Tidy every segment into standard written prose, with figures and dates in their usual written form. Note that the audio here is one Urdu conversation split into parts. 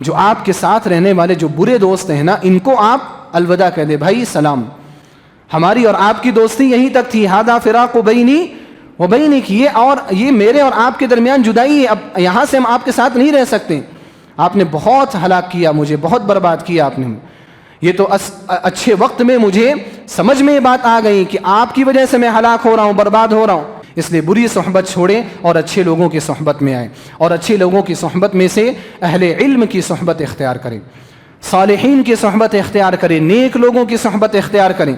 جو آپ کے ساتھ رہنے والے جو برے دوست ہیں نا، ان کو آپ الوداع کہہ دیں، بھائی سلام، ہماری اور آپ کی دوستی یہیں تک تھی، ھذا فراق بینی و بینک، یہ میرے اور آپ کے درمیان جدائی ہے، اب یہاں سے ہم آپ کے ساتھ نہیں رہ سکتے، آپ نے بہت ہلاک کیا مجھے، بہت برباد کیا آپ نے، یہ تو اچھے وقت میں مجھے سمجھ میں یہ بات آ گئی کہ آپ کی وجہ سے میں ہلاک ہو رہا ہوں، برباد ہو رہا ہوں، اس لیے بری صحبت چھوڑیں اور اچھے لوگوں کی صحبت میں آئیں، اور اچھے لوگوں کی صحبت میں سے اہل علم کی صحبت اختیار کریں، صالحین کی صحبت اختیار کریں، نیک لوگوں کی صحبت اختیار کریں،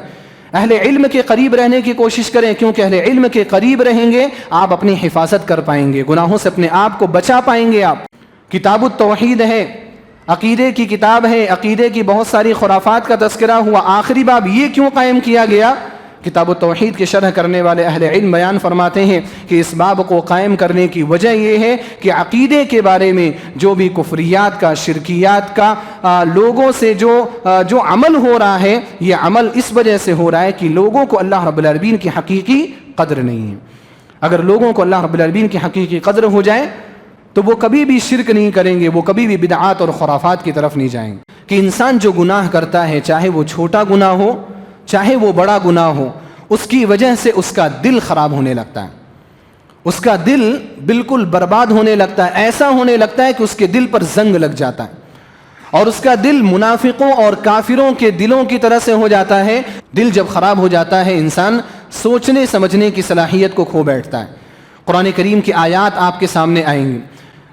اہل علم کے قریب رہنے کی کوشش کریں، کیونکہ اہل علم کے قریب رہیں گے آپ اپنی حفاظت کر پائیں گے، گناہوں سے اپنے آپ کو بچا پائیں گے۔ آپ کتاب التوحید ہے، عقیدے کی کتاب ہے، عقیدے کی بہت ساری خرافات کا تذکرہ ہوا، آخری باب یہ کیوں قائم کیا گیا؟ کتاب التوحید کی شرح کرنے والے اہل علم بیان فرماتے ہیں کہ اس باب کو قائم کرنے کی وجہ یہ ہے کہ عقیدے کے بارے میں جو بھی کفریات کا، شرکیات کا لوگوں سے جو عمل ہو رہا ہے، یہ عمل اس وجہ سے ہو رہا ہے کہ لوگوں کو اللہ رب العالمین کی حقیقی قدر نہیں ہے۔ اگر لوگوں کو اللہ رب العالمین کی حقیقی قدر ہو جائے تو وہ کبھی بھی شرک نہیں کریں گے، وہ کبھی بھی بدعات اور خرافات کی طرف نہیں جائیں گے۔ کہ انسان جو گناہ کرتا ہے، چاہے وہ چھوٹا گناہ ہو چاہے وہ بڑا گناہ ہو، اس کی وجہ سے اس کا دل خراب ہونے لگتا ہے، اس کا دل بالکل برباد ہونے لگتا ہے، ایسا ہونے لگتا ہے کہ اس کے دل پر زنگ لگ جاتا ہے، اور اس کا دل منافقوں اور کافروں کے دلوں کی طرح سے ہو جاتا ہے۔ دل جب خراب ہو جاتا ہے، انسان سوچنے سمجھنے کی صلاحیت کو کھو بیٹھتا ہے۔ قرآن کریم کی آیات آپ کے سامنے آئیں گی،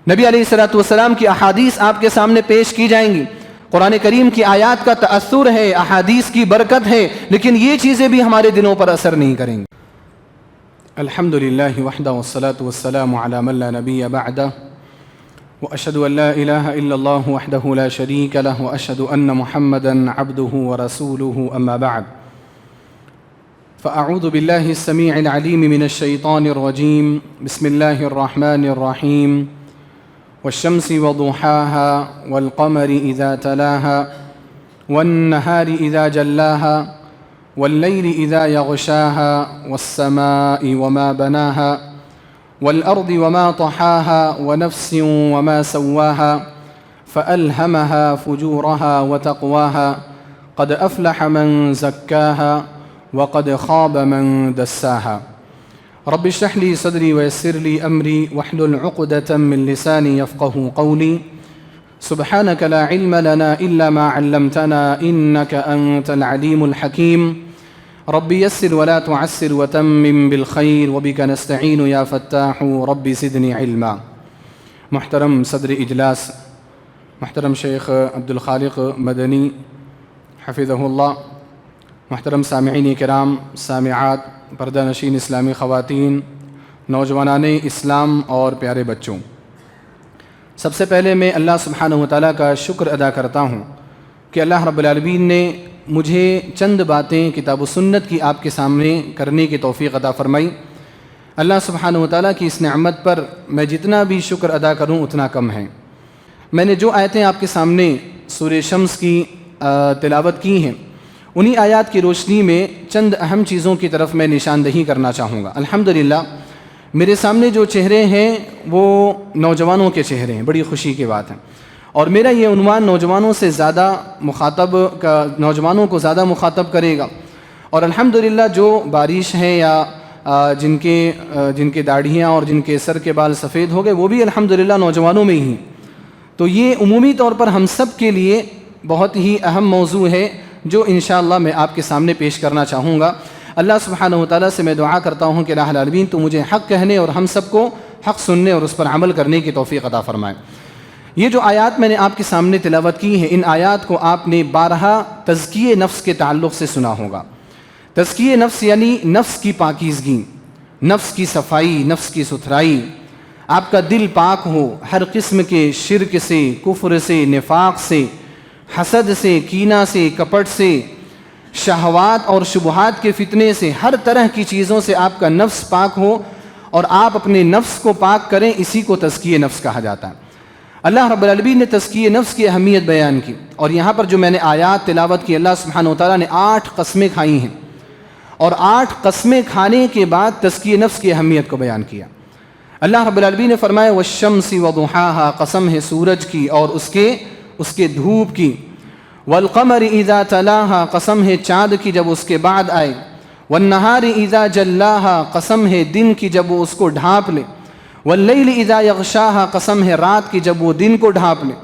نبی علیہ الصلوۃ والسلام کی احادیث آپ کے سامنے پیش کی جائیں گی۔ قرآن کریم کی آیات کا تأثر ہے، احادیث کی برکت ہے، لیکن یہ چیزیں بھی ہمارے دلوں پر اثر نہیں کریں گی۔ الحمدللہ وحدہ والصلاة والسلام علی من لا نبی بعدہ، واشہد ان لا الہ الا اللہ وحدہ لا شریک لہ، واشہد ان محمدا عبدہ ورسولہ، اما بعد فاعوذ باللہ السمیع العلیم من الشیطان الرجیم، بسم اللہ الرحمن الرحیم، والشمس وضحاها والقمر إذا تلاها والنهار إذا جلاها والليل إذا يغشاها والسماء وما بناها والأرض وما طحاها ونفس وما سواها فألهمها فجورها وتقواها قد أفلح من زكاها وقد خاب من دساها۔ رب اشرح لي صدري ويسر لي أمري واحلل عقدة من لساني يفقهوا قولي، سبحانك لا علم لنا إلا ما علمتنا إنك أنت العليم الحكيم، رب يسر ولا تعسر وتمم بالخير وبك نستعين يا فتاح رب زدني علما۔ محترم صدر اجلاس محترم شیخ عبد الخالق مدنی حفظہ اللہ، محترم سامعین کرام، سامعات، پردہ نشین اسلامی خواتین، نوجوانان اسلام اور پیارے بچوں، سب سے پہلے میں اللہ سبحانہ وتعالیٰ کا شکر ادا کرتا ہوں کہ اللہ رب العالمین نے مجھے چند باتیں کتاب و سنت کی آپ کے سامنے کرنے کی توفیق عطا فرمائی۔ اللہ سبحانہ وتعالیٰ کی اس نعمت پر میں جتنا بھی شکر ادا کروں اتنا کم ہے۔ میں نے جو آیتیں آپ کے سامنے سورہ شمس کی تلاوت کی ہیں، انہی آیات کی روشنی میں چند اہم چیزوں کی طرف میں نشاندہی کرنا چاہوں گا۔ الحمدللہ میرے سامنے جو چہرے ہیں وہ نوجوانوں کے چہرے ہیں، بڑی خوشی کی بات ہے، اور میرا یہ عنوان نوجوانوں کو زیادہ مخاطب کرے گا۔ اور الحمدللہ جو بارش ہیں یا جن کے داڑھیاں اور جن کے سر کے بال سفید ہو گئے، وہ بھی الحمدللہ نوجوانوں میں ہی، تو یہ عمومی طور پر ہم سب کے لیے بہت ہی اہم موضوع ہے جو انشاءاللہ میں آپ کے سامنے پیش کرنا چاہوں گا۔ اللہ سبحانہ وتعالیٰ سے میں دعا کرتا ہوں کہ الہ العالمین تو مجھے حق کہنے اور ہم سب کو حق سننے اور اس پر عمل کرنے کی توفیق عطا فرمائے۔ یہ جو آیات میں نے آپ کے سامنے تلاوت کی ہیں، ان آیات کو آپ نے بارہا تزکیہ نفس کے تعلق سے سنا ہوگا۔ تزکیہ نفس یعنی نفس کی پاکیزگی، نفس کی صفائی، نفس کی ستھرائی، آپ کا دل پاک ہو ہر قسم کے شرک سے، کفر سے، نفاق سے، حسد سے، کینہ سے، کپٹ سے، شہوات اور شبہات کے فتنے سے، ہر طرح کی چیزوں سے آپ کا نفس پاک ہو اور آپ اپنے نفس کو پاک کریں، اسی کو تزکیہ نفس کہا جاتا ہے۔ اللہ رب العالمین نے تزکیہ نفس کی اہمیت بیان کی، اور یہاں پر جو میں نے آیات تلاوت کی، اللہ سبحانہ وتعالیٰ نے 8 قسمیں کھائی ہیں، اور 8 قسمیں کھانے کے بعد تزکیہ نفس کی اہمیت کو بیان کیا۔ اللہ رب العالمین نے فرمایا والشمس وضحاها، قسم ہے سورج کی اور اس کے اس کے دھوپ کی، والقمر اذا تلاہا قسم ہے چاند کی جب اس کے بعد آئے، والنہار اذا جلاہا قسم ہے دن کی جب وہ اس کو ڈھانپ لے، واللیل اذا یغشاہا قسم ہے رات کی جب وہ دن کو ڈھانپ لے،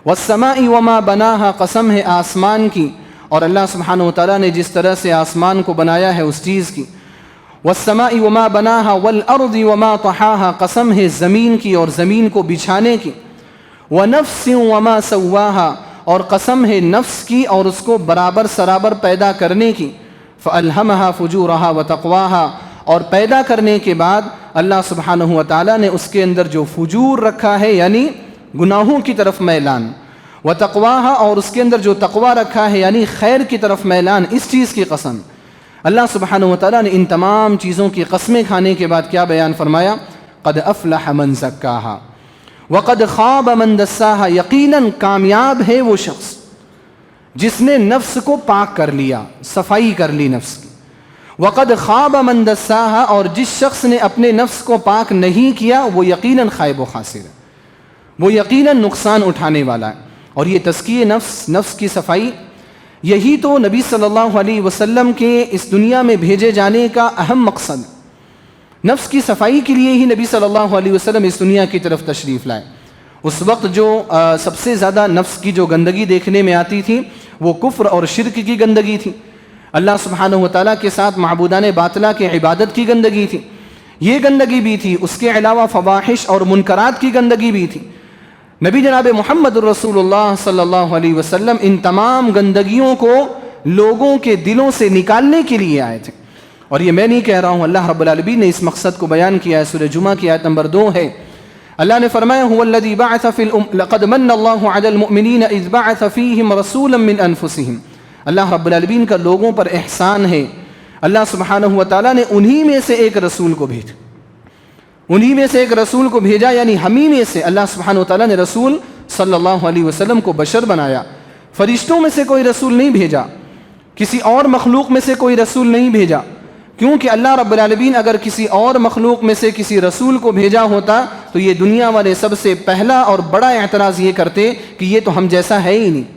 والسماء وما بناہا قسم ہے آسمان کی اور اللہ سبحانہ وتعالیٰ نے جس طرح سے آسمان کو بنایا ہے اس چیز کی، والسماء وما بناہا والارض وما طحاہا قسم ہے زمین کی اور زمین کو بچھانے کی، ونفس وما سواہا اور قسم ہے نفس کی اور اس کو برابر سرابر پیدا کرنے کی، فألہمہا فجورہا وتقواہا اور پیدا کرنے کے بعد اللہ سبحانہ وتعالیٰ نے اس کے اندر جو فجور رکھا ہے یعنی گناہوں کی طرف میلان، وتقواہا اور اس کے اندر جو تقوی رکھا ہے یعنی خیر کی طرف میلان، اس چیز کی قسم۔ اللہ سبحانہ وتعالیٰ نے ان تمام چیزوں کی قسمیں کھانے کے بعد کیا بیان فرمایا؟ قد افلح من زکاہا وقد خاب من دساہا، یقیناً کامیاب ہے وہ شخص جس نے نفس کو پاک کر لیا، صفائی کر لی نفس کی، وقد خاب من دساہا اور جس شخص نے اپنے نفس کو پاک نہیں کیا وہ یقیناً خائب و خاسر ہے، وہ یقیناً نقصان اٹھانے والا ہے۔ اور یہ تزکیہ نفس، نفس کی صفائی، یہی تو نبی صلی اللہ علیہ وسلم کے اس دنیا میں بھیجے جانے کا اہم مقصد ہے۔ نفس کی صفائی کے لیے ہی نبی صلی اللہ علیہ وسلم اس دنیا کی طرف تشریف لائے۔ اس وقت جو سب سے زیادہ نفس کی جو گندگی دیکھنے میں آتی تھی وہ کفر اور شرک کی گندگی تھی، اللہ سبحانہ وتعالیٰ کے ساتھ معبودان باطلہ کے عبادت کی گندگی تھی، یہ گندگی بھی تھی۔ اس کے علاوہ فواحش اور منکرات کی گندگی بھی تھی۔ نبی جناب محمد الرسول اللہ صلی اللہ علیہ وسلم ان تمام گندگیوں کو لوگوں کے دلوں سے نکالنے کے لیے آئے تھے، اور یہ میں نہیں کہہ رہا ہوں، اللہ رب العالمین نے اس مقصد کو بیان کیا ہے۔ سورہ جمعہ کی آیت نمبر 2 ہے، اللہ نے فرمایا هو الذی بعث فی لقد من اللہ علی المؤمنین اذ بعث فیہم رسولا من انفسہم، اللہ رب العالمین کا لوگوں پر احسان ہے، اللہ سبحانہ وتعالیٰ نے انہی میں سے ایک رسول کو بھیجا، انہی میں سے ایک رسول کو بھیجا، یعنی ہمیں میں سے اللہ سبحانہ وتعالیٰ نے رسول صلی اللہ علیہ وسلم کو بشر بنایا، فرشتوں میں سے کوئی رسول نہیں بھیجا، کسی اور مخلوق میں سے کوئی رسول نہیں بھیجا، کیونکہ اللہ رب العالمین اگر کسی اور مخلوق میں سے کسی رسول کو بھیجا ہوتا تو یہ دنیا والے سب سے پہلا اور بڑا اعتراض یہ کرتے کہ یہ تو ہم جیسا ہے ہی نہیں،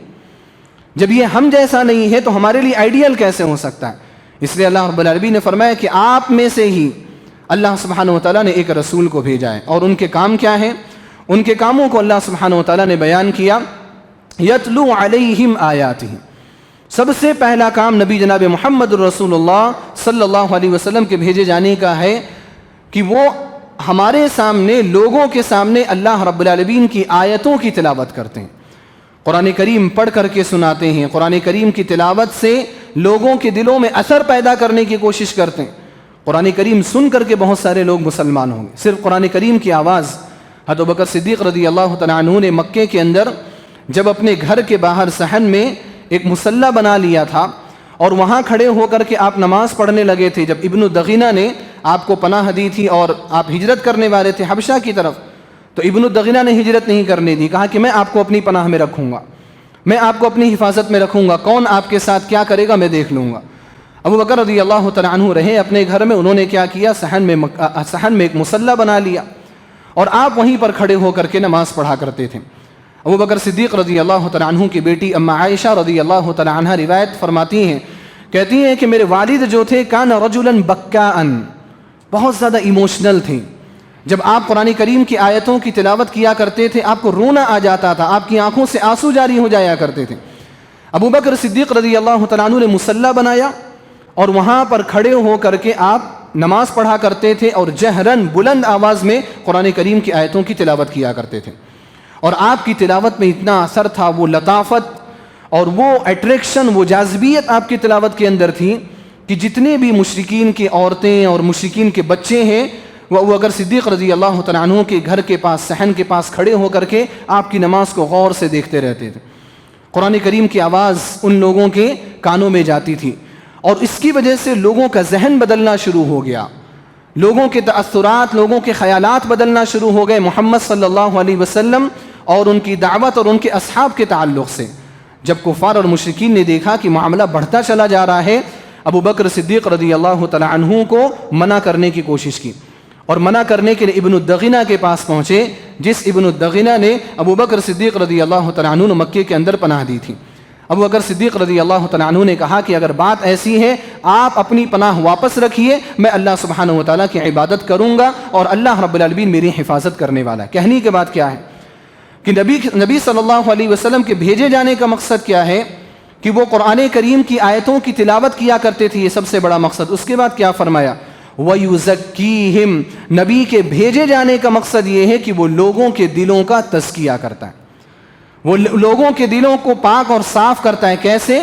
جب یہ ہم جیسا نہیں ہے تو ہمارے لیے آئیڈیل کیسے ہو سکتا ہے؟ اس لیے اللہ رب العالمین نے فرمایا کہ آپ میں سے ہی اللہ سبحانہ وتعالیٰ نے ایک رسول کو بھیجا ہے، اور ان کے کام کیا ہیں؟ ان کے کاموں کو اللہ سبحانہ وتعالیٰ نے بیان کیا، یتلو علیہم آیاتہ، سب سے پہلا کام نبی جناب محمد الرسول اللہ صلی اللہ علیہ وسلم کے بھیجے جانے کا ہے کہ وہ ہمارے سامنے، لوگوں کے سامنے اللہ رب العالمین کی آیتوں کی تلاوت کرتے ہیں، قرآن کریم پڑھ کر کے سناتے ہیں، قرآن کریم کی تلاوت سے لوگوں کے دلوں میں اثر پیدا کرنے کی کوشش کرتے ہیں۔ قرآن کریم سن کر کے بہت سارے لوگ مسلمان ہوں گے، صرف قرآن کریم کی آواز۔ حضرت ابوبکر صدیق رضی اللہ تعالیٰ عنہ نے مکے کے اندر جب اپنے گھر کے باہر صحن میں ایک مصلی بنا لیا تھا اور وہاں کھڑے ہو کر کے آپ نماز پڑھنے لگے تھے، جب ابن دغینہ نے آپ کو پناہ دی تھی اور آپ ہجرت کرنے والے تھے حبشہ کی طرف، تو ابن دغینہ نے ہجرت نہیں کرنے دی، کہا کہ میں آپ کو اپنی پناہ میں رکھوں گا، میں آپ کو اپنی حفاظت میں رکھوں گا، کون آپ کے ساتھ کیا کرے گا میں دیکھ لوں گا۔ ابو بکر رضی اللہ تعالیٰ عنہ رہے اپنے گھر میں، انہوں نے کیا کیا، صحن میں ایک مصلی بنا لیا اور آپ وہیں پر کھڑے ہو کر کے نماز پڑھا کرتے تھے۔ ابو بکر صدیق رضی اللہ تعالیٰ عنہ کی بیٹی اما عائشہ رضی اللہ تعالیٰ عنہ روایت فرماتی ہیں، کہتی ہیں کہ میرے والد جو تھے کان رجلا بکاء، بہت زیادہ ایموشنل تھے، جب آپ قرآن کریم کی آیتوں کی تلاوت کیا کرتے تھے آپ کو رونا آ جاتا تھا، آپ کی آنکھوں سے آنسو جاری ہو جایا کرتے تھے۔ ابو بکر صدیق رضی اللہ تعالیٰ عنہ نے مصلی بنایا اور وہاں پر کھڑے ہو کر کے آپ نماز پڑھا کرتے تھے اور جہرن بلند آواز میں قرآن کریم کی آیتوں کی تلاوت کیا کرتے تھے، اور آپ کی تلاوت میں اتنا اثر تھا، وہ لطافت اور وہ اٹریکشن، وہ جاذبیت آپ کی تلاوت کے اندر تھی کہ جتنے بھی مشرکین کی عورتیں اور مشرکین کے بچے ہیں وہ اگر صدیق رضی اللہ تعالیٰ عنہ کے گھر کے پاس صحن کے پاس کھڑے ہو کر کے آپ کی نماز کو غور سے دیکھتے رہتے تھے۔ قرآن کریم کی آواز ان لوگوں کے کانوں میں جاتی تھی اور اس کی وجہ سے لوگوں کا ذہن بدلنا شروع ہو گیا، لوگوں کے تأثرات، لوگوں کے خیالات بدلنا شروع ہو گئے محمد صلی اللہ علیہ وسلم اور ان کی دعوت اور ان کے اصحاب کے تعلق سے۔ جب کفار اور مشرکین نے دیکھا کہ معاملہ بڑھتا چلا جا رہا ہے، ابو بکر صدیق رضی اللہ تعالیٰ عنہ کو منع کرنے کی کوشش کی، اور منع کرنے کے لیے ابن الدغینہ کے پاس پہنچے، جس ابن الدغنہ نے ابو بکر صدیق رضی اللہ تعالیٰ عنہ مکے کے اندر پناہ دی تھی۔ ابو بکر صدیق رضی اللہ تعالیٰ عنہ نے کہا کہ اگر بات ایسی ہے آپ اپنی پناہ واپس رکھیے، میں اللہ سبحانہ و تعالیٰ کی عبادت کروں گا اور اللہ رب العالمین میری حفاظت کرنے والا ہے۔ کہنے کے بعد کیا ہے کہ نبی صلی اللہ علیہ وسلم کے بھیجے جانے کا مقصد کیا ہے کہ وہ قرآن کریم کی آیتوں کی تلاوت کیا کرتے تھے، یہ سب سے بڑا مقصد۔ اس کے بعد کیا فرمایا؟ وَيُزَكِّيهِمْ، نبی کے بھیجے جانے کا مقصد یہ ہے کہ وہ لوگوں کے دلوں کا تزکیہ کرتا ہے، وہ لوگوں کے دلوں کو پاک اور صاف کرتا ہے۔ کیسے؟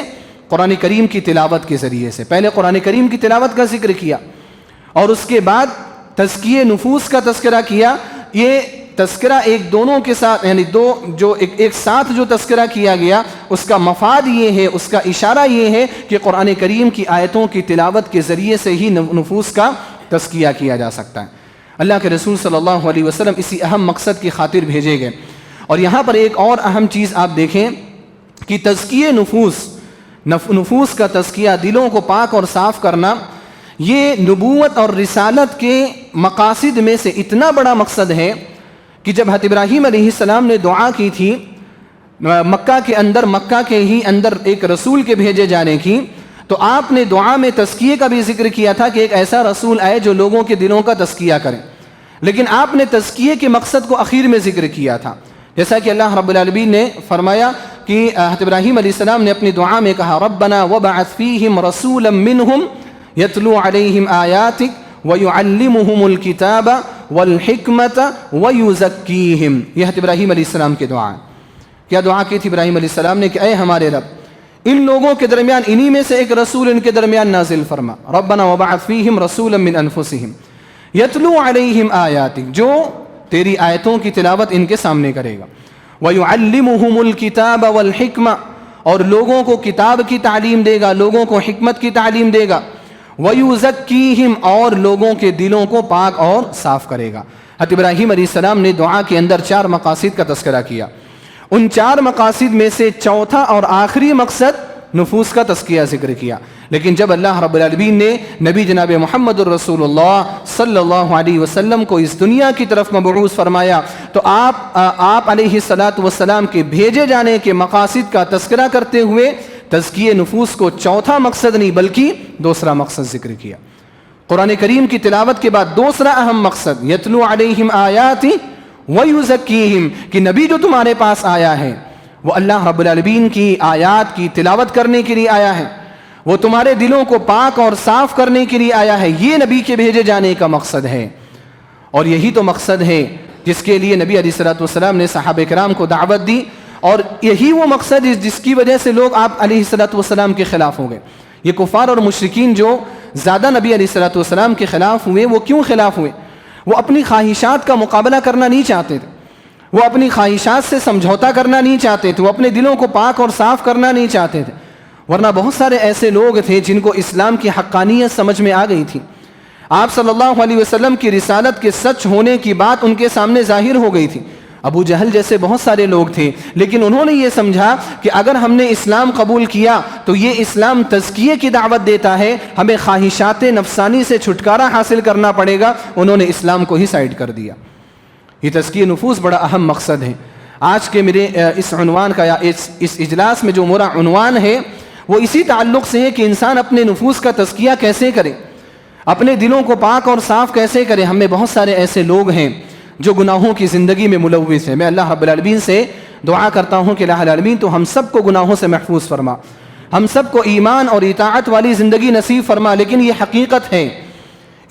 قرآن کریم کی تلاوت کے ذریعے سے۔ پہلے قرآن کریم کی تلاوت کا ذکر کیا اور اس کے بعد تزکیہ نفوس کا تذکرہ کیا۔ یہ تذکرہ ایک دونوں کے ساتھ، یعنی دو جو ایک ساتھ جو تذکرہ کیا گیا، اس کا مفاد یہ ہے، اس کا اشارہ یہ ہے کہ قرآن کریم کی آیتوں کی تلاوت کے ذریعے سے ہی نفوس کا تزکیہ کیا جا سکتا ہے۔ اللہ کے رسول صلی اللہ علیہ وسلم اسی اہم مقصد کی خاطر بھیجے گئے۔ اور یہاں پر ایک اور اہم چیز آپ دیکھیں کہ تزکیہ نفوس کا تزکیہ، دلوں کو پاک اور صاف کرنا، یہ نبوت اور رسالت کے مقاصد میں سے اتنا بڑا مقصد ہے کہ جب حضرت ابراہیم علیہ السلام نے دعا کی تھی مکہ کے ہی اندر ایک رسول کے بھیجے جانے کی، تو آپ نے دعا میں تزکیے کا بھی ذکر کیا تھا کہ ایک ایسا رسول آئے جو لوگوں کے دلوں کا تزکیہ کرے، لیکن آپ نے تزکیے کے مقصد کو اخیر میں ذکر کیا تھا، جیسا کہ اللہ رب العالمین نے فرمایا کہ حضرت ابراہیم علیہ السلام نے اپنی دعا میں کہا ربنا وبعث فیہم رسولا منہم یتلو علیہم آیاتک وَيُعَلِّمُهُمُ الْكِتَابَ وَالْحِكْمَةَ وَيُزَكِّيهِمْ۔ یہ حضرت ابراہیم علیہ السلام کی دعا ہے۔ کیا دعا کی تھی ابراہیم علیہ السلام نے کہ اے ہمارے رب، ان لوگوں کے درمیان انہی میں سے ایک رسول ان کے درمیان نازل فرما، ربنا وبعث فیہم رسولا من انفسہم یتلو علیہم آیاتک، جو تیری آیتوں کی تلاوت ان کے سامنے کرے گا، وَيُعَلِّمُهُمُ الْكِتَابَ وَالْحِكْمَةَ، اور لوگوں کو کتاب کی تعلیم دے گا، لوگوں کو حکمت کی تعلیم دے گا، وَيُزَكِّيهِمْ، اور لوگوں کے دلوں کو پاک اور صاف کرے گا۔ حضرت ابراہیم علیہ السلام نے دعا کے اندر 4 مقاصد کا تذکرہ کیا، ان 4 مقاصد میں سے چوتھا اور آخری مقصد نفوس کا تزکیہ ذکر کیا۔ لیکن جب اللہ رب العالمین نے نبی جناب محمد الرسول اللہ صلی اللہ علیہ وسلم کو اس دنیا کی طرف مبعوث فرمایا تو آپ علیہ السلام کے بھیجے جانے کے مقاصد کا تذکرہ کرتے ہوئے تزکیہ نفوس کو چوتھا مقصد نہیں بلکہ دوسرا مقصد ذکر کیا۔ قرآن کریم کی تلاوت کے بعد دوسرا اہم مقصد یتلو علیہم آیاتی ویزکیہم، کہ نبی جو تمہارے پاس آیا ہے وہ اللہ رب العالمین کی آیات کی تلاوت کرنے کے لیے آیا ہے، وہ تمہارے دلوں کو پاک اور صاف کرنے کے لیے آیا ہے، یہ نبی کے بھیجے جانے کا مقصد ہے۔ اور یہی تو مقصد ہے جس کے لیے نبی علیہ السلام نے صحابہ کرام کو دعوت دی، اور یہی وہ مقصد جس کی وجہ سے لوگ آپ علیہ السلام کے خلاف ہو گئے۔ یہ کفار اور مشرکین جو زیادہ نبی علیہ السلام کے خلاف ہوئے، وہ کیوں خلاف ہوئے؟ وہ اپنی خواہشات کا مقابلہ کرنا نہیں چاہتے تھے، وہ اپنی خواہشات سے سمجھوتا کرنا نہیں چاہتے تھے، وہ اپنے دلوں کو پاک اور صاف کرنا نہیں چاہتے تھے، ورنہ بہت سارے ایسے لوگ تھے جن کو اسلام کی حقانیت سمجھ میں آ گئی تھی، آپ صلی اللہ علیہ وسلم کی رسالت کے سچ ہونے کی بات ان کے سامنے ظاہر ہو گئی تھی۔ ابو جہل جیسے بہت سارے لوگ تھے، لیکن انہوں نے یہ سمجھا کہ اگر ہم نے اسلام قبول کیا تو یہ اسلام تزکیے کی دعوت دیتا ہے، ہمیں خواہشات نفسانی سے چھٹکارا حاصل کرنا پڑے گا، انہوں نے اسلام کو ہی سائڈ کر دیا۔ یہ تزکیہ نفوس بڑا اہم مقصد ہے۔ آج کے میرے اس عنوان کا یا اس اجلاس میں جو میرا عنوان ہے وہ اسی تعلق سے ہے کہ انسان اپنے نفوس کا تزکیہ کیسے کرے، اپنے دلوں کو پاک اور صاف کیسے کرے۔ ہم میں بہت سارے ایسے لوگ ہیں جو گناہوں کی زندگی میں ملوث ہیں۔ میں اللہ رب العالمین سے دعا کرتا ہوں کہ اللہ العالمین تو ہم سب کو گناہوں سے محفوظ فرما، ہم سب کو ایمان اور اطاعت والی زندگی نصیب فرما۔ لیکن یہ حقیقت ہے،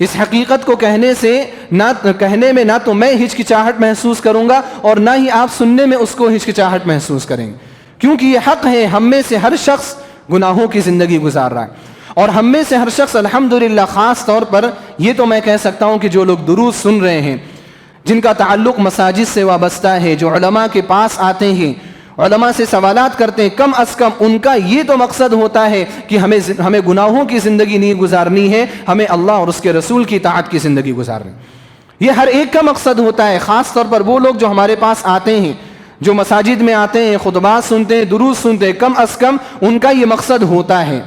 اس حقیقت کو کہنے میں نہ تو میں ہچکچاہٹ محسوس کروں گا اور نہ ہی آپ سننے میں اس کو ہچکچاہٹ محسوس کریں گے، کیونکہ یہ حق ہے، ہم میں سے ہر شخص گناہوں کی زندگی گزار رہا ہے، اور ہم میں سے ہر شخص الحمدللہ خاص طور پر یہ تو میں کہہ سکتا ہوں کہ جو لوگ دروس سن رہے ہیں، جن کا تعلق مساجد سے وابستہ ہے، جو علماء کے پاس آتے ہیں، علماء سے سوالات کرتے ہیں، کم از کم ان کا یہ تو مقصد ہوتا ہے کہ ہمیں گناہوں کی زندگی نہیں گزارنی ہے، ہمیں اللہ اور اس کے رسول کی اطاعت کی زندگی گزارنی۔ یہ ہر ایک کا مقصد ہوتا ہے، خاص طور پر وہ لوگ جو ہمارے پاس آتے ہیں، جو مساجد میں آتے ہیں، خطبات سنتے ہیں، دروس سنتے ہیں، کم از کم ان کا یہ مقصد ہوتا ہے۔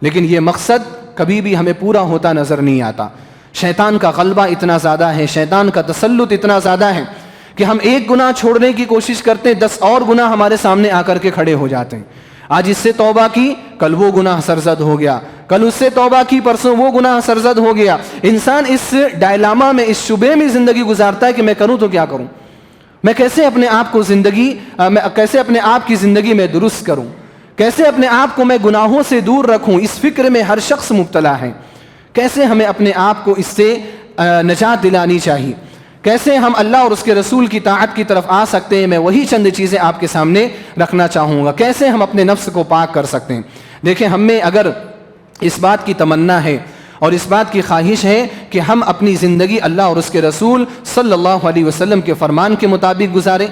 لیکن یہ مقصد کبھی بھی ہمیں پورا ہوتا نظر نہیں آتا۔ شیطان کا غلبہ اتنا زیادہ ہے، شیطان کا تسلط اتنا زیادہ ہے کہ ہم ایک گناہ چھوڑنے کی کوشش کرتے ہیں، 10 اور گناہ ہمارے سامنے آ کر کے کھڑے ہو جاتے ہیں. آج اس سے توبہ کی، کل وہ گناہ سرزد ہو گیا، کل اس سے توبہ کی، پرسوں وہ گناہ سرزد ہو گیا. انسان اس ڈائلاما میں، اس شبے میں زندگی گزارتا ہے کہ میں کروں تو کیا کروں، میں کیسے اپنے آپ کو کیسے اپنے آپ کی زندگی میں درست کروں، کیسے اپنے آپ کو میں گناہوں سے دور رکھوں. اس فکر میں ہر شخص مبتلا ہے. کیسے ہمیں اپنے آپ کو اس سے نجات دلانی چاہیے، کیسے ہم اللہ اور اس کے رسول کی طاعت کی طرف آ سکتے ہیں. میں وہی چند چیزیں آپ کے سامنے رکھنا چاہوں گا. کیسے ہم اپنے نفس کو پاک کر سکتے ہیں. دیکھیں، ہم میں اگر اس بات کی تمنا ہے اور اس بات کی خواہش ہے کہ ہم اپنی زندگی اللہ اور اس کے رسول صلی اللہ علیہ وسلم کے فرمان کے مطابق گزاریں،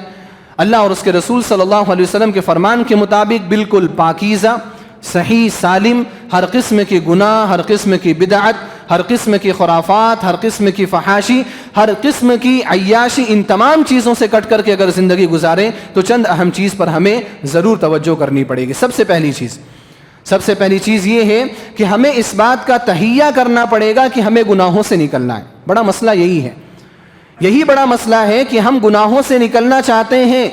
اللہ اور اس کے رسول صلی اللہ علیہ وسلم کے فرمان کے مطابق بالکل پاکیزہ، صحیح، سالم، ہر قسم کے گناہ، ہر قسم کی بدعت، ہر قسم کی خرافات، ہر قسم کی فحاشی، ہر قسم کی عیاشی، ان تمام چیزوں سے کٹ کر کے اگر زندگی گزاریں تو چند اہم چیز پر ہمیں ضرور توجہ کرنی پڑے گی. سب سے پہلی چیز یہ ہے کہ ہمیں اس بات کا تہیہ کرنا پڑے گا کہ ہمیں گناہوں سے نکلنا ہے. بڑا مسئلہ یہی بڑا مسئلہ ہے کہ ہم گناہوں سے نکلنا چاہتے ہیں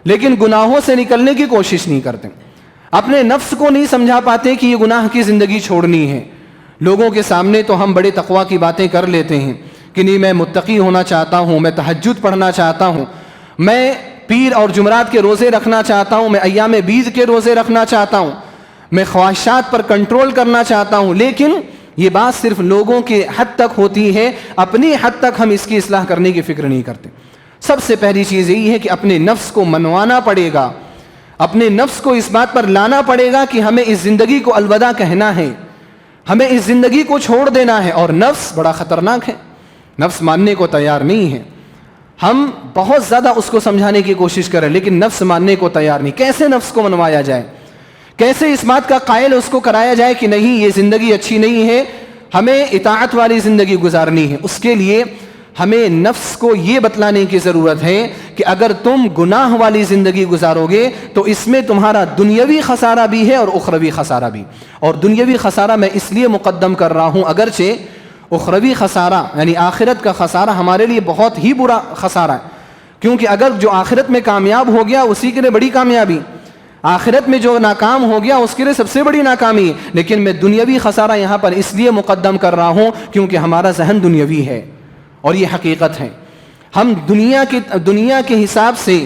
لیکن گناہوں سے نکلنے کی کوشش نہیں کرتے. اپنے نفس کو نہیں سمجھا پاتے کہ یہ گناہ کی زندگی چھوڑنی ہے. لوگوں کے سامنے تو ہم بڑے تقویٰ کی باتیں کر لیتے ہیں کہ نہیں، میں متقی ہونا چاہتا ہوں، میں تہجد پڑھنا چاہتا ہوں، میں پیر اور جمعرات کے روزے رکھنا چاہتا ہوں، میں ایام بیض کے روزے رکھنا چاہتا ہوں، میں خواہشات پر کنٹرول کرنا چاہتا ہوں. لیکن یہ بات صرف لوگوں کے حد تک ہوتی ہے، اپنی حد تک ہم اس کی اصلاح کرنے کی فکر نہیں کرتے. سب سے پہلی چیز یہی ہے کہ اپنے نفس کو منوانا پڑے گا، اپنے نفس کو اس بات پر لانا پڑے گا کہ ہمیں اس زندگی کو الوداع کہنا ہے، ہمیں اس زندگی کو چھوڑ دینا ہے. اور نفس بڑا خطرناک ہے، نفس ماننے کو تیار نہیں ہے. ہم بہت زیادہ اس کو سمجھانے کی کوشش کریں لیکن نفس ماننے کو تیار نہیں. کیسے نفس کو منوایا جائے، کیسے اس بات کا قائل اس کو کرایا جائے کہ نہیں، یہ زندگی اچھی نہیں ہے، ہمیں اطاعت والی زندگی گزارنی ہے. اس کے لیے ہمیں نفس کو یہ بتلانے کی ضرورت ہے کہ اگر تم گناہ والی زندگی گزارو گے تو اس میں تمہارا دنیاوی خسارہ بھی ہے اور اخروی خسارہ بھی. اور دنیاوی خسارہ میں اس لیے مقدم کر رہا ہوں اگرچہ اخروی خسارہ یعنی آخرت کا خسارہ ہمارے لیے بہت ہی برا خسارہ ہے، کیونکہ اگر جو آخرت میں کامیاب ہو گیا اسی کے لیے بڑی کامیابی، آخرت میں جو ناکام ہو گیا اس کے لیے سب سے بڑی ناکامی. لیکن میں دنیاوی خسارہ یہاں پر اس لیے مقدم کر رہا ہوں کیونکہ ہمارا ذہن دنیاوی ہے اور یہ حقیقت ہے. ہم دنیا کے حساب سے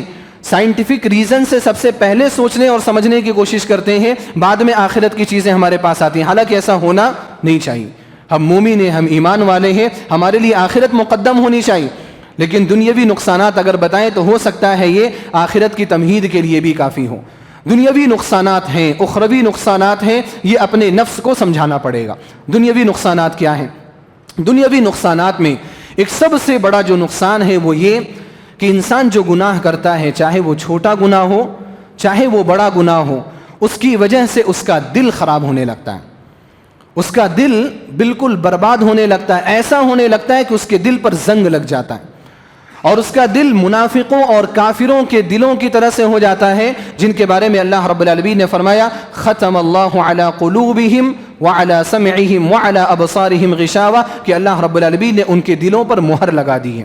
سائنٹیفک ریزن سے سب سے پہلے سوچنے اور سمجھنے کی کوشش کرتے ہیں، بعد میں آخرت کی چیزیں ہمارے پاس آتی ہیں. حالانکہ ایسا ہونا نہیں چاہیے. ہم مومن ہیں، ہم ایمان والے ہیں، ہمارے لیے آخرت مقدم ہونی چاہیے. لیکن دنیاوی نقصانات اگر بتائیں تو ہو سکتا ہے یہ آخرت کی تمہید کے لیے بھی کافی ہو. دنیاوی نقصانات ہیں، اخروی نقصانات ہیں، یہ اپنے نفس کو سمجھانا پڑے گا. دنیاوی نقصانات کیا ہیں؟ دنیاوی نقصانات میں ایک سب سے بڑا جو نقصان ہے وہ یہ کہ انسان جو گناہ کرتا ہے، چاہے وہ چھوٹا گناہ ہو چاہے وہ بڑا گناہ ہو، اس کی وجہ سے اس کا دل خراب ہونے لگتا ہے، اس کا دل بالکل برباد ہونے لگتا ہے. ایسا ہونے لگتا ہے کہ اس کے دل پر زنگ لگ جاتا ہے اور اس کا دل منافقوں اور کافروں کے دلوں کی طرح سے ہو جاتا ہے جن کے بارے میں اللہ رب العالمین نے فرمایا ختم اللہ علی قلوبہم وعلی سمعہم وعلی ابصارہم غشاوہ، کہ اللہ رب العالمین نے ان کے دلوں پر مہر لگا دی ہے.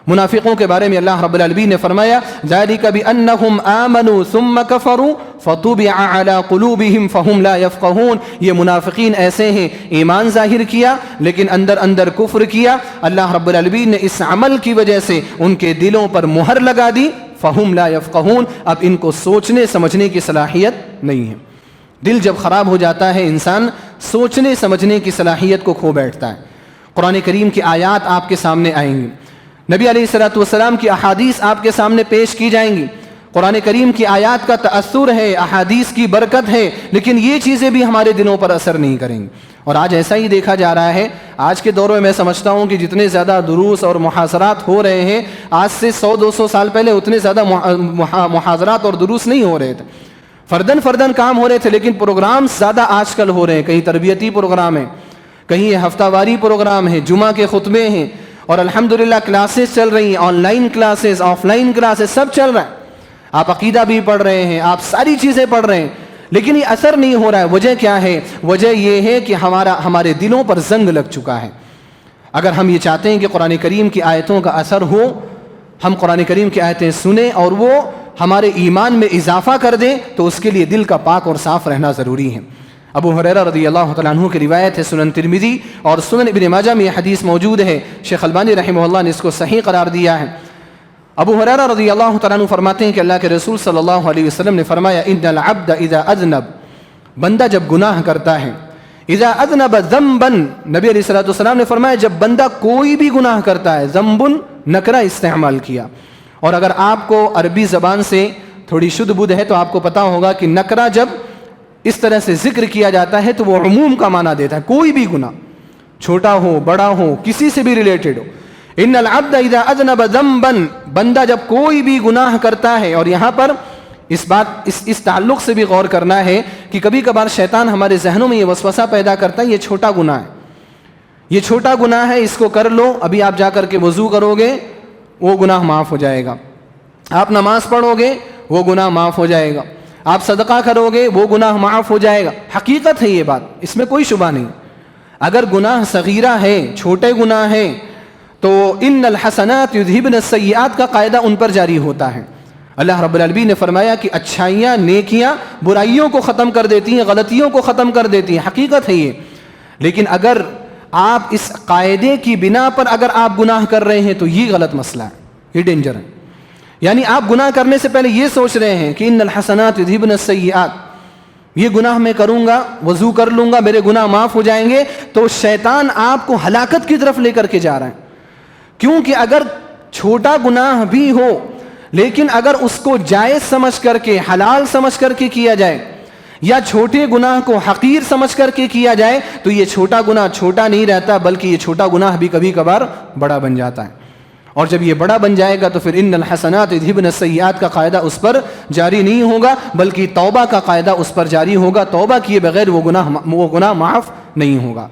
منافقوں کے بارے میں اللہ رب العالمین نے فرمایا ذالک بانہم آمنوا ثم کفروا فطبع علی قلوبہم فہم لا یفقہون. یہ منافقین ایسے ہیں، ایمان ظاہر کیا لیکن اندر اندر کفر کیا. اللہ رب العالمین نے اس عمل کی وجہ سے ان کے دلوں پر مہر لگا دی. فہم لا یفقہون، اب ان کو سوچنے سمجھنے کی صلاحیت نہیں ہے. دل جب خراب ہو جاتا ہے انسان سوچنے سمجھنے کی صلاحیت کو کھو بیٹھتا ہے. قرآن کریم کی آیات آپ کے سامنے آئیں گی، نبی علیہ الصلوۃ والسلام کی احادیث آپ کے سامنے پیش کی جائیں گی. قرآن کریم کی آیات کا تأثر ہے، احادیث کی برکت ہے، لیکن یہ چیزیں بھی ہمارے دلوں پر اثر نہیں کریں گی. اور آج ایسا ہی دیکھا جا رہا ہے. آج کے دور میں سمجھتا ہوں کہ جتنے زیادہ دروس اور محاضرات ہو رہے ہیں، آج سے 100-200 سال پہلے اتنے زیادہ محاضرات اور دروس نہیں ہو رہے تھے. فردن کام ہو رہے تھے، لیکن پروگرامز زیادہ آج کل ہو رہے ہیں. کہیں تربیتی پروگرام ہیں، کہیں ہفتہ واری پروگرام ہیں، جمعہ کے خطبے ہیں، اور الحمدللہ کلاسز چل رہی ہیں، online classes, offline classes, سب چل رہا ہے. آپ عقیدہ بھی پڑھ رہے ہیں، آپ ساری چیزیں پڑھ رہے ہیں، لیکن یہ اثر نہیں ہو رہا ہے. وجہ کیا ہے؟ وجہ یہ ہے کہ ہمارے دلوں پر زنگ لگ چکا ہے. اگر ہم یہ چاہتے ہیں کہ قرآن کریم کی آیتوں کا اثر ہو، ہم قرآن کریم کی آیتیں سنیں اور وہ ہمارے ایمان میں اضافہ کر دیں تو اس کے لیے دل کا پاک اور صاف رہنا ضروری ہے۔ ابو ہریرہ رضی اللہ تعالیٰ عنہ کی روایت ہے، سنن ترمذی اور سنن ابن ماجہ میں یہ حدیث موجود ہے، شیخ البانی رحمہ اللہ نے اس کو صحیح قرار دیا ہے۔ ابو ہریرہ رضی اللہ تعالیٰ عنہ فرماتے ہیں کہ اللہ کے رسول صلی اللہ علیہ وسلم نے فرمایا ان العبد اذا اذنب، بندہ جب گناہ کرتا ہے، اذا اذنب ذنبا، نبی علیہ الصلوۃ والسلام نے فرمایا جب بندہ کوئی بھی گناہ کرتا ہے، ذنب نکرہ استعمال کیا، اور اگر آپ کو عربی زبان سے تھوڑی شدھ بدھ ہے تو آپ کو پتا ہوگا کہ نکرہ جب اس طرح سے ذکر کیا جاتا ہے تو وہ عموم کا معنی دیتا ہے، کوئی بھی گناہ چھوٹا ہو بڑا ہو کسی سے بھی ریلیٹڈ ہو۔ ان العبد اذا اذنب ذنبا، بندہ جب کوئی بھی گناہ کرتا ہے، اور یہاں پر اس تعلق سے بھی غور کرنا ہے کہ کبھی کبھار شیطان ہمارے ذہنوں میں یہ وسوسہ پیدا کرتا ہے یہ چھوٹا گناہ ہے، یہ چھوٹا گناہ ہے، اس کو کر لو، ابھی آپ جا کر کے وضو کرو گے وہ گناہ معاف ہو جائے گا، آپ نماز پڑھو گے وہ گناہ معاف ہو جائے گا، آپ صدقہ کرو گے وہ گناہ معاف ہو جائے گا۔ حقیقت ہے یہ بات، اس میں کوئی شبہ نہیں۔ اگر گناہ صغیرہ ہے، چھوٹے گناہ ہیں، تو ان الحسنات یذہبن السیئات کا قاعدہ ان پر جاری ہوتا ہے۔ اللہ رب العالمین نے فرمایا کہ اچھائیاں، نیکیاں برائیوں کو ختم کر دیتی ہیں، غلطیوں کو ختم کر دیتی ہیں، حقیقت ہے یہ۔ لیکن اگر آپ اس قاعدے کی بنا پر اگر آپ گناہ کر رہے ہیں تو یہ غلط مسئلہ ہے، یہ ڈینجر ہے۔ یعنی آپ گناہ کرنے سے پہلے یہ سوچ رہے ہیں کہ ان الحسنات یذہبن السیئات، یہ گناہ میں کروں گا، وضو کر لوں گا، میرے گناہ معاف ہو جائیں گے، تو شیطان آپ کو ہلاکت کی طرف لے کر کے جا رہا ہے۔ کیونکہ اگر چھوٹا گناہ بھی ہو لیکن اگر اس کو جائز سمجھ کر کے، حلال سمجھ کر کے کیا جائے، یا چھوٹے گناہ کو حقیر سمجھ کر کے کیا جائے، تو یہ چھوٹا گناہ چھوٹا نہیں رہتا، بلکہ یہ چھوٹا گناہ بھی کبھی کبھار بڑا بن جاتا ہے۔ اور جب یہ بڑا بن جائے گا تو پھر ان الحسنات یذہبن السیئات کا قاعدہ اس پر جاری نہیں ہوگا، بلکہ توبہ کا قاعدہ اس پر جاری ہوگا، توبہ کیے بغیر وہ گناہ معاف نہیں ہوگا۔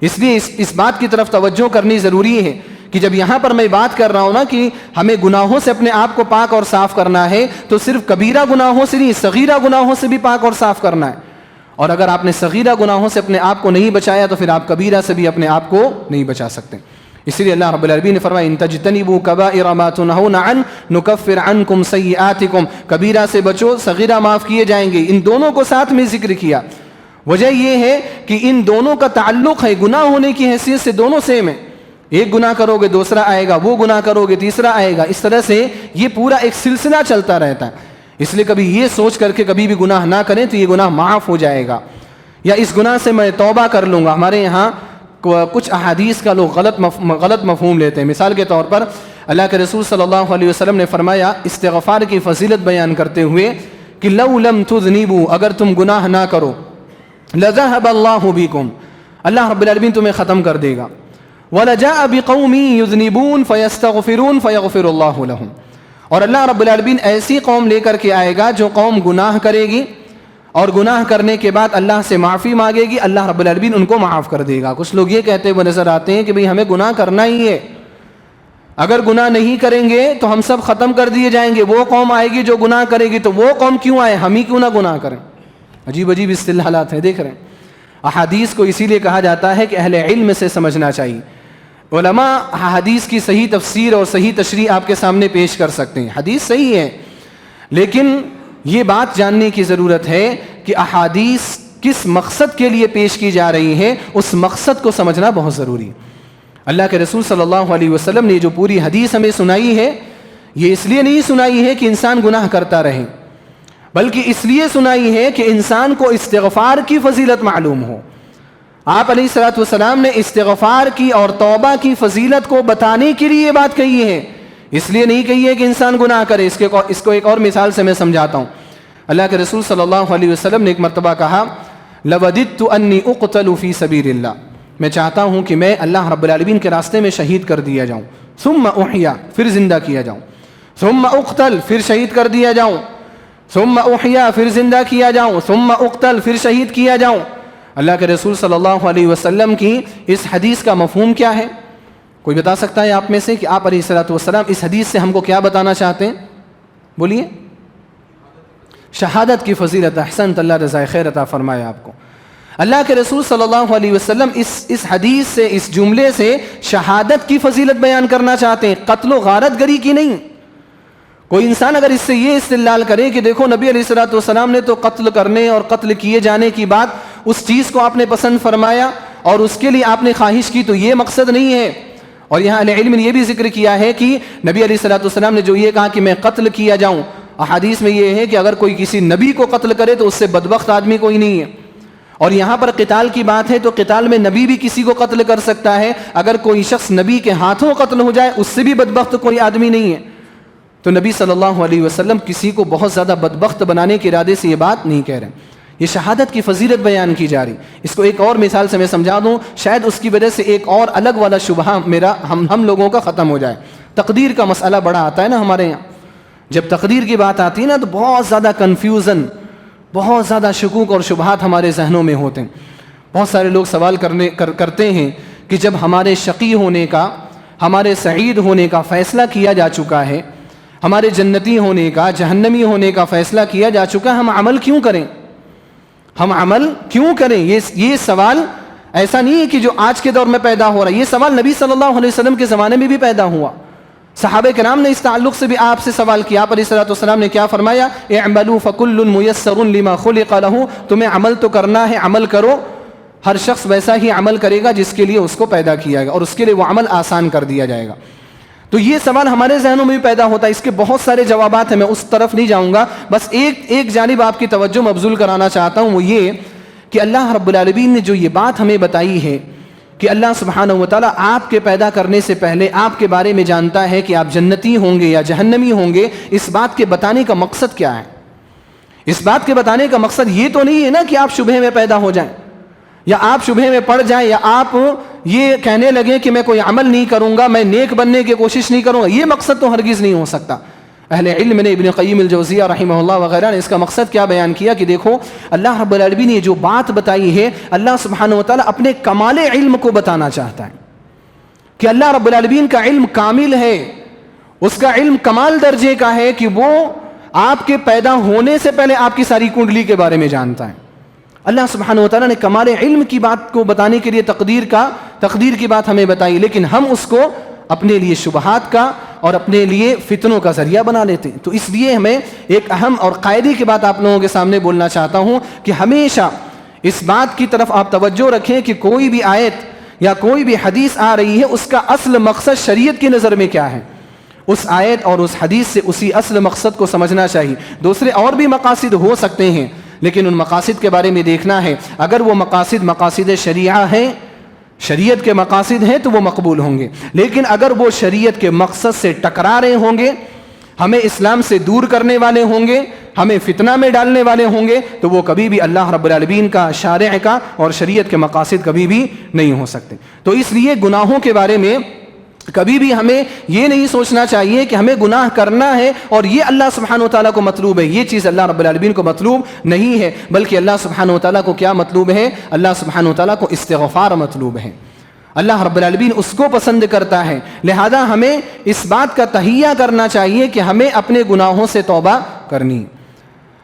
اس لیے اس بات کی طرف توجہ کرنی ضروری ہے کہ جب یہاں پر میں بات کر رہا ہوں نا کہ ہمیں گناہوں سے اپنے آپ کو پاک اور صاف کرنا ہے، تو صرف کبیرہ گناہوں سے نہیں، صغیرہ گناہوں سے بھی پاک اور صاف کرنا ہے۔ اور اگر آپ نے صغیرہ گناہوں سے اپنے آپ کو نہیں بچایا تو پھر آپ کبیرہ سے بھی اپنے آپ کو نہیں بچا سکتے۔ اس لیے اللہ رب العالمین نے فرمایا ان تجتنبوا کبائر ما تنہون عنہ نکفر عنکم سیئاتکم، کبیرہ سے بچو، صغیرہ معاف کیے جائیں گے۔ ان دونوں کو ساتھ میں ذکر کیا، وجہ یہ ہے کہ ان دونوں کا تعلق ہے، گناہ ہونے کی حیثیت سے دونوں سیم ہیں، ایک گناہ کرو گے دوسرا آئے گا، وہ گناہ کرو گے تیسرا آئے گا، اس طرح سے یہ پورا ایک سلسلہ چلتا رہتا ہے۔ اس لیے کبھی یہ سوچ کر کے کبھی بھی گناہ نہ کریں تو یہ گناہ معاف ہو جائے گا، یا اس گناہ سے میں توبہ کر لوں گا۔ ہمارے یہاں کچھ احادیث کا لوگ غلط مفہوم لیتے ہیں۔ مثال کے طور پر اللہ کے رسول صلی اللہ علیہ وسلم نے فرمایا استغفار کی فضیلت بیان کرتے ہوئے کہ لو لم تذنبوا، اگر تم گناہ نہ کرو، لذهب اللہ بکم، اللہ رب العالمین تمہیں ختم کر دے گا، وَلَجَاءَ بِقَوْمٍ يُذْنِبُونَ فَيَسْتَغْفِرُونَ فَيَغْفِرُ اللَّهُ لَهُمْ، اور اللہ رب العالمین ایسی قوم لے کر کے آئے گا جو قوم گناہ کرے گی اور گناہ کرنے کے بعد اللہ سے معافی مانگے گی، اللہ رب العالمین ان کو معاف کر دے گا۔ کچھ لوگ یہ کہتے ہوئے نظر آتے ہیں کہ بھئی ہمیں گناہ کرنا ہی ہے، اگر گناہ نہیں کریں گے تو ہم سب ختم کر دیے جائیں گے، وہ قوم آئے گی جو گناہ کرے گی، تو وہ قوم کیوں آئے، ہم ہی کیوں نہ گناہ کریں۔ عجیب عجیب استدلالات ہیں، دیکھ رہے ہیں۔ احادیث کو اسی لیے کہا جاتا ہے کہ اہل علم سے سمجھنا چاہیے۔ علماء حدیث کی صحیح تفسیر اور صحیح تشریح آپ کے سامنے پیش کر سکتے ہیں، حدیث صحیح ہے، لیکن یہ بات جاننے کی ضرورت ہے کہ احادیث کس مقصد کے لیے پیش کی جا رہی ہے، اس مقصد کو سمجھنا بہت ضروری ہے۔ اللہ کے رسول صلی اللہ علیہ وسلم نے جو پوری حدیث ہمیں سنائی ہے، یہ اس لیے نہیں سنائی ہے کہ انسان گناہ کرتا رہے، بلکہ اس لیے سنائی ہے کہ انسان کو استغفار کی فضیلت معلوم ہو۔ آپ علیہ الصلوۃ والسلام نے استغفار کی اور توبہ کی فضیلت کو بتانے کے لیے یہ بات کہی ہے، اس لیے نہیں کہی ہے کہ انسان گناہ کرے۔ اس کو ایک اور مثال سے میں سمجھاتا ہوں۔ اللہ کے رسول صلی اللہ علیہ وسلم نے ایک مرتبہ کہا لَوَدِدْتُ أَنِّي أُقْتَلُ فِي سَبِيلِ اللَّهِ، میں چاہتا ہوں کہ میں اللہ رب العالمین کے راستے میں شہید کر دیا جاؤں، ثم احیا، پھر زندہ کیا جاؤں، ثم اقتل، پھر شہید کر دیا جاؤں، ثم احیا، پھر زندہ کیا جاؤں، ثم اقتل، پھر شہید کیا جاؤں۔ اللہ کے رسول صلی اللہ علیہ وسلم کی اس حدیث کا مفہوم کیا ہے؟ کوئی بتا سکتا ہے آپ میں سے کہ آپ علیہ الصلوۃ والسلام اس حدیث سے ہم کو کیا بتانا چاہتے ہیں؟ بولیے۔ شہادت کی فضیلت، احسنت، اللہ رضائے خیر عطا فرمائے آپ کو۔ اللہ کے رسول صلی اللہ علیہ وسلم اس حدیث سے، اس جملے سے شہادت کی فضیلت بیان کرنا چاہتے ہیں، قتل و غارت گری کی نہیں۔ کوئی انسان اگر اس سے یہ استدلال کرے کہ دیکھو نبی علیہ الصلوۃ والسلام نے تو قتل کرنے اور قتل کیے جانے کی بات، اس چیز کو آپ نے پسند فرمایا اور اس کے لیے آپ نے خواہش کی، تو یہ مقصد نہیں ہے۔ اور یہاں اہل علم نے یہ بھی ذکر کیا ہے کہ نبی علیہ الصلوۃ والسلام نے جو یہ کہا کہ میں قتل کیا جاؤں، احادیث میں یہ ہے کہ اگر کوئی کسی نبی کو قتل کرے تو اس سے بدبخت آدمی کوئی نہیں ہے۔ اور یہاں پر قتال کی بات ہے تو قتال میں نبی بھی کسی کو قتل کر سکتا ہے، اگر کوئی شخص نبی کے ہاتھوں قتل ہو جائے اس سے بھی بدبخت کوئی آدمی نہیں ہے۔ تو نبی صلی اللہ علیہ وسلم کسی کو بہت زیادہ بدبخت بنانے کے ارادے سے یہ بات نہیں کہہ رہے، یہ شہادت کی فضیلت بیان کی جا رہی۔ اس کو ایک اور مثال سے میں سمجھا دوں، شاید اس کی وجہ سے ایک اور الگ والا شبہہ میرا ہم لوگوں کا ختم ہو جائے۔ تقدیر کا مسئلہ بڑا آتا ہے نا ہمارے یہاں، جب تقدیر کی بات آتی ہے نا تو بہت زیادہ کنفیوژن، بہت زیادہ شکوک اور شبہات ہمارے ذہنوں میں ہوتے ہیں۔ بہت سارے لوگ سوال کرتے ہیں کہ جب ہمارے شقی ہونے کا، ہمارے سعید ہونے کا فیصلہ کیا جا چکا ہے، ہمارے جنتی ہونے کا، جہنمی ہونے کا فیصلہ کیا جا چکا ہے، ہم عمل کیوں کریں؟ ہم عمل کیوں کریں؟ یہ سوال ایسا نہیں ہے کہ جو آج کے دور میں پیدا ہو رہا ہے، یہ سوال نبی صلی اللہ علیہ وسلم کے زمانے میں بھی پیدا ہوا۔ صحابہ کرام نے اس تعلق سے بھی آپ سے سوال کیا، آپ علیہ الصلوۃ والسلام نے کیا فرمایا؟ اعملوا فکل میسر لما خلق لہ، تمہیں عمل تو کرنا ہے، عمل کرو، ہر شخص ویسا ہی عمل کرے گا جس کے لیے اس کو پیدا کیا گیا اور اس کے لیے وہ عمل آسان کر دیا جائے گا۔ تو یہ سوال ہمارے ذہنوں میں بھی پیدا ہوتا ہے، اس کے بہت سارے جوابات ہیں، میں اس طرف نہیں جاؤں گا، بس ایک جانب آپ کی توجہ مبذول کرانا چاہتا ہوں، وہ یہ کہ اللہ رب العالمین نے جو یہ بات ہمیں بتائی ہے کہ اللہ سبحانہ و تعالیٰ آپ کے پیدا کرنے سے پہلے آپ کے بارے میں جانتا ہے کہ آپ جنتی ہوں گے یا جہنمی ہوں گے، اس بات کے بتانے کا مقصد کیا ہے؟ اس بات کے بتانے کا مقصد یہ تو نہیں ہے نا کہ آپ شبہ میں پیدا ہو جائیں، یا آپ شبہ میں پڑ جائیں، یا آپ یہ کہنے لگیں کہ میں کوئی عمل نہیں کروں گا، میں نیک بننے کی کوشش نہیں کروں گا، یہ مقصد تو ہرگز نہیں ہو سکتا۔ اہل علم نے، ابن قیم الجوزیہ رحمہ اللہ وغیرہ نے اس کا مقصد کیا بیان کیا کہ دیکھو اللہ رب العالمین نے جو بات بتائی ہے، اللہ سبحانہ و تعالیٰ اپنے کمال علم کو بتانا چاہتا ہے کہ اللہ رب العالمین کا علم کامل ہے، اس کا علم کمال درجے کا ہے کہ وہ آپ کے پیدا ہونے سے پہلے آپ کی ساری کنڈلی کے بارے میں جانتا ہے۔ اللہ سبحانہ و تعالیٰ نے کمال علم کی بات کو بتانے کے لیے تقدیر کی بات ہمیں بتائی، لیکن ہم اس کو اپنے لیے شبہات کا اور اپنے لیے فتنوں کا ذریعہ بنا لیتے ہیں۔ تو اس لیے ہمیں ایک اہم اور قاعدے کی بات آپ لوگوں کے سامنے بولنا چاہتا ہوں کہ ہمیشہ اس بات کی طرف آپ توجہ رکھیں کہ کوئی بھی آیت یا کوئی بھی حدیث آ رہی ہے، اس کا اصل مقصد شریعت کی نظر میں کیا ہے، اس آیت اور اس حدیث سے اسی اصل مقصد کو سمجھنا چاہیے۔ دوسرے اور بھی مقاصد ہو سکتے ہیں، لیکن ان مقاصد کے بارے میں دیکھنا ہے، اگر وہ مقاصد شریعہ ہیں، شریعت کے مقاصد ہیں تو وہ مقبول ہوں گے، لیکن اگر وہ شریعت کے مقصد سے ٹکرا رہے ہوں گے، ہمیں اسلام سے دور کرنے والے ہوں گے، ہمیں فتنہ میں ڈالنے والے ہوں گے، تو وہ کبھی بھی اللہ رب العالمین کا، شارع کا اور شریعت کے مقاصد کبھی بھی نہیں ہو سکتے۔ تو اس لیے گناہوں کے بارے میں کبھی بھی ہمیں یہ نہیں سوچنا چاہیے کہ ہمیں گناہ کرنا ہے اور یہ اللہ سبحانہ و تعالیٰ کو مطلوب ہے، یہ چیز اللہ رب العالمین کو مطلوب نہیں ہے، بلکہ اللہ سبحانہ و تعالیٰ کو کیا مطلوب ہے؟ اللہ سبحانہ و تعالیٰ کو استغفار مطلوب ہے، اللہ رب العالمین اس کو پسند کرتا ہے۔ لہذا ہمیں اس بات کا تہیہ کرنا چاہیے کہ ہمیں اپنے گناہوں سے توبہ کرنی،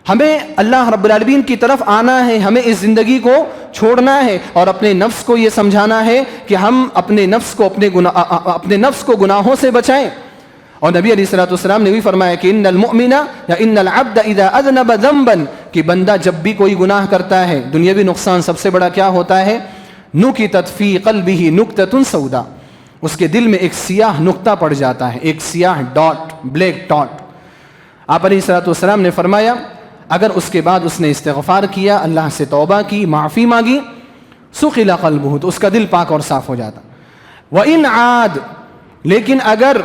ہمیں اللہ رب العالمین کی طرف آنا ہے، ہمیں اس زندگی کو چھوڑنا ہے اور اپنے نفس کو یہ سمجھانا ہے کہ ہم اپنے نفس کو گناہوں سے بچائیں۔ اور نبی علیہ الصلوۃ والسلام نے بھی فرمایا کہ ان المؤمن یا ان العبد اذا اذنب ذنبا، کہ بندہ جب بھی کوئی گناہ کرتا ہے، دنیاوی نقصان سب سے بڑا کیا ہوتا ہے؟ نکتت فی قلبہ نکتۃ سودا، اس کے دل میں ایک سیاہ نقطہ پڑ جاتا ہے، ایک سیاہ ڈاٹ، بلیک ڈاٹ۔ آپ علیہ الصلوۃ والسلام نے فرمایا اگر اس کے بعد اس نے استغفار کیا، اللہ سے توبہ کی، معافی مانگی، سُقِلَ قلبہ، تو اس کا دل پاک اور صاف ہو جاتا۔ وَإِنْ عَاد، لیکن اگر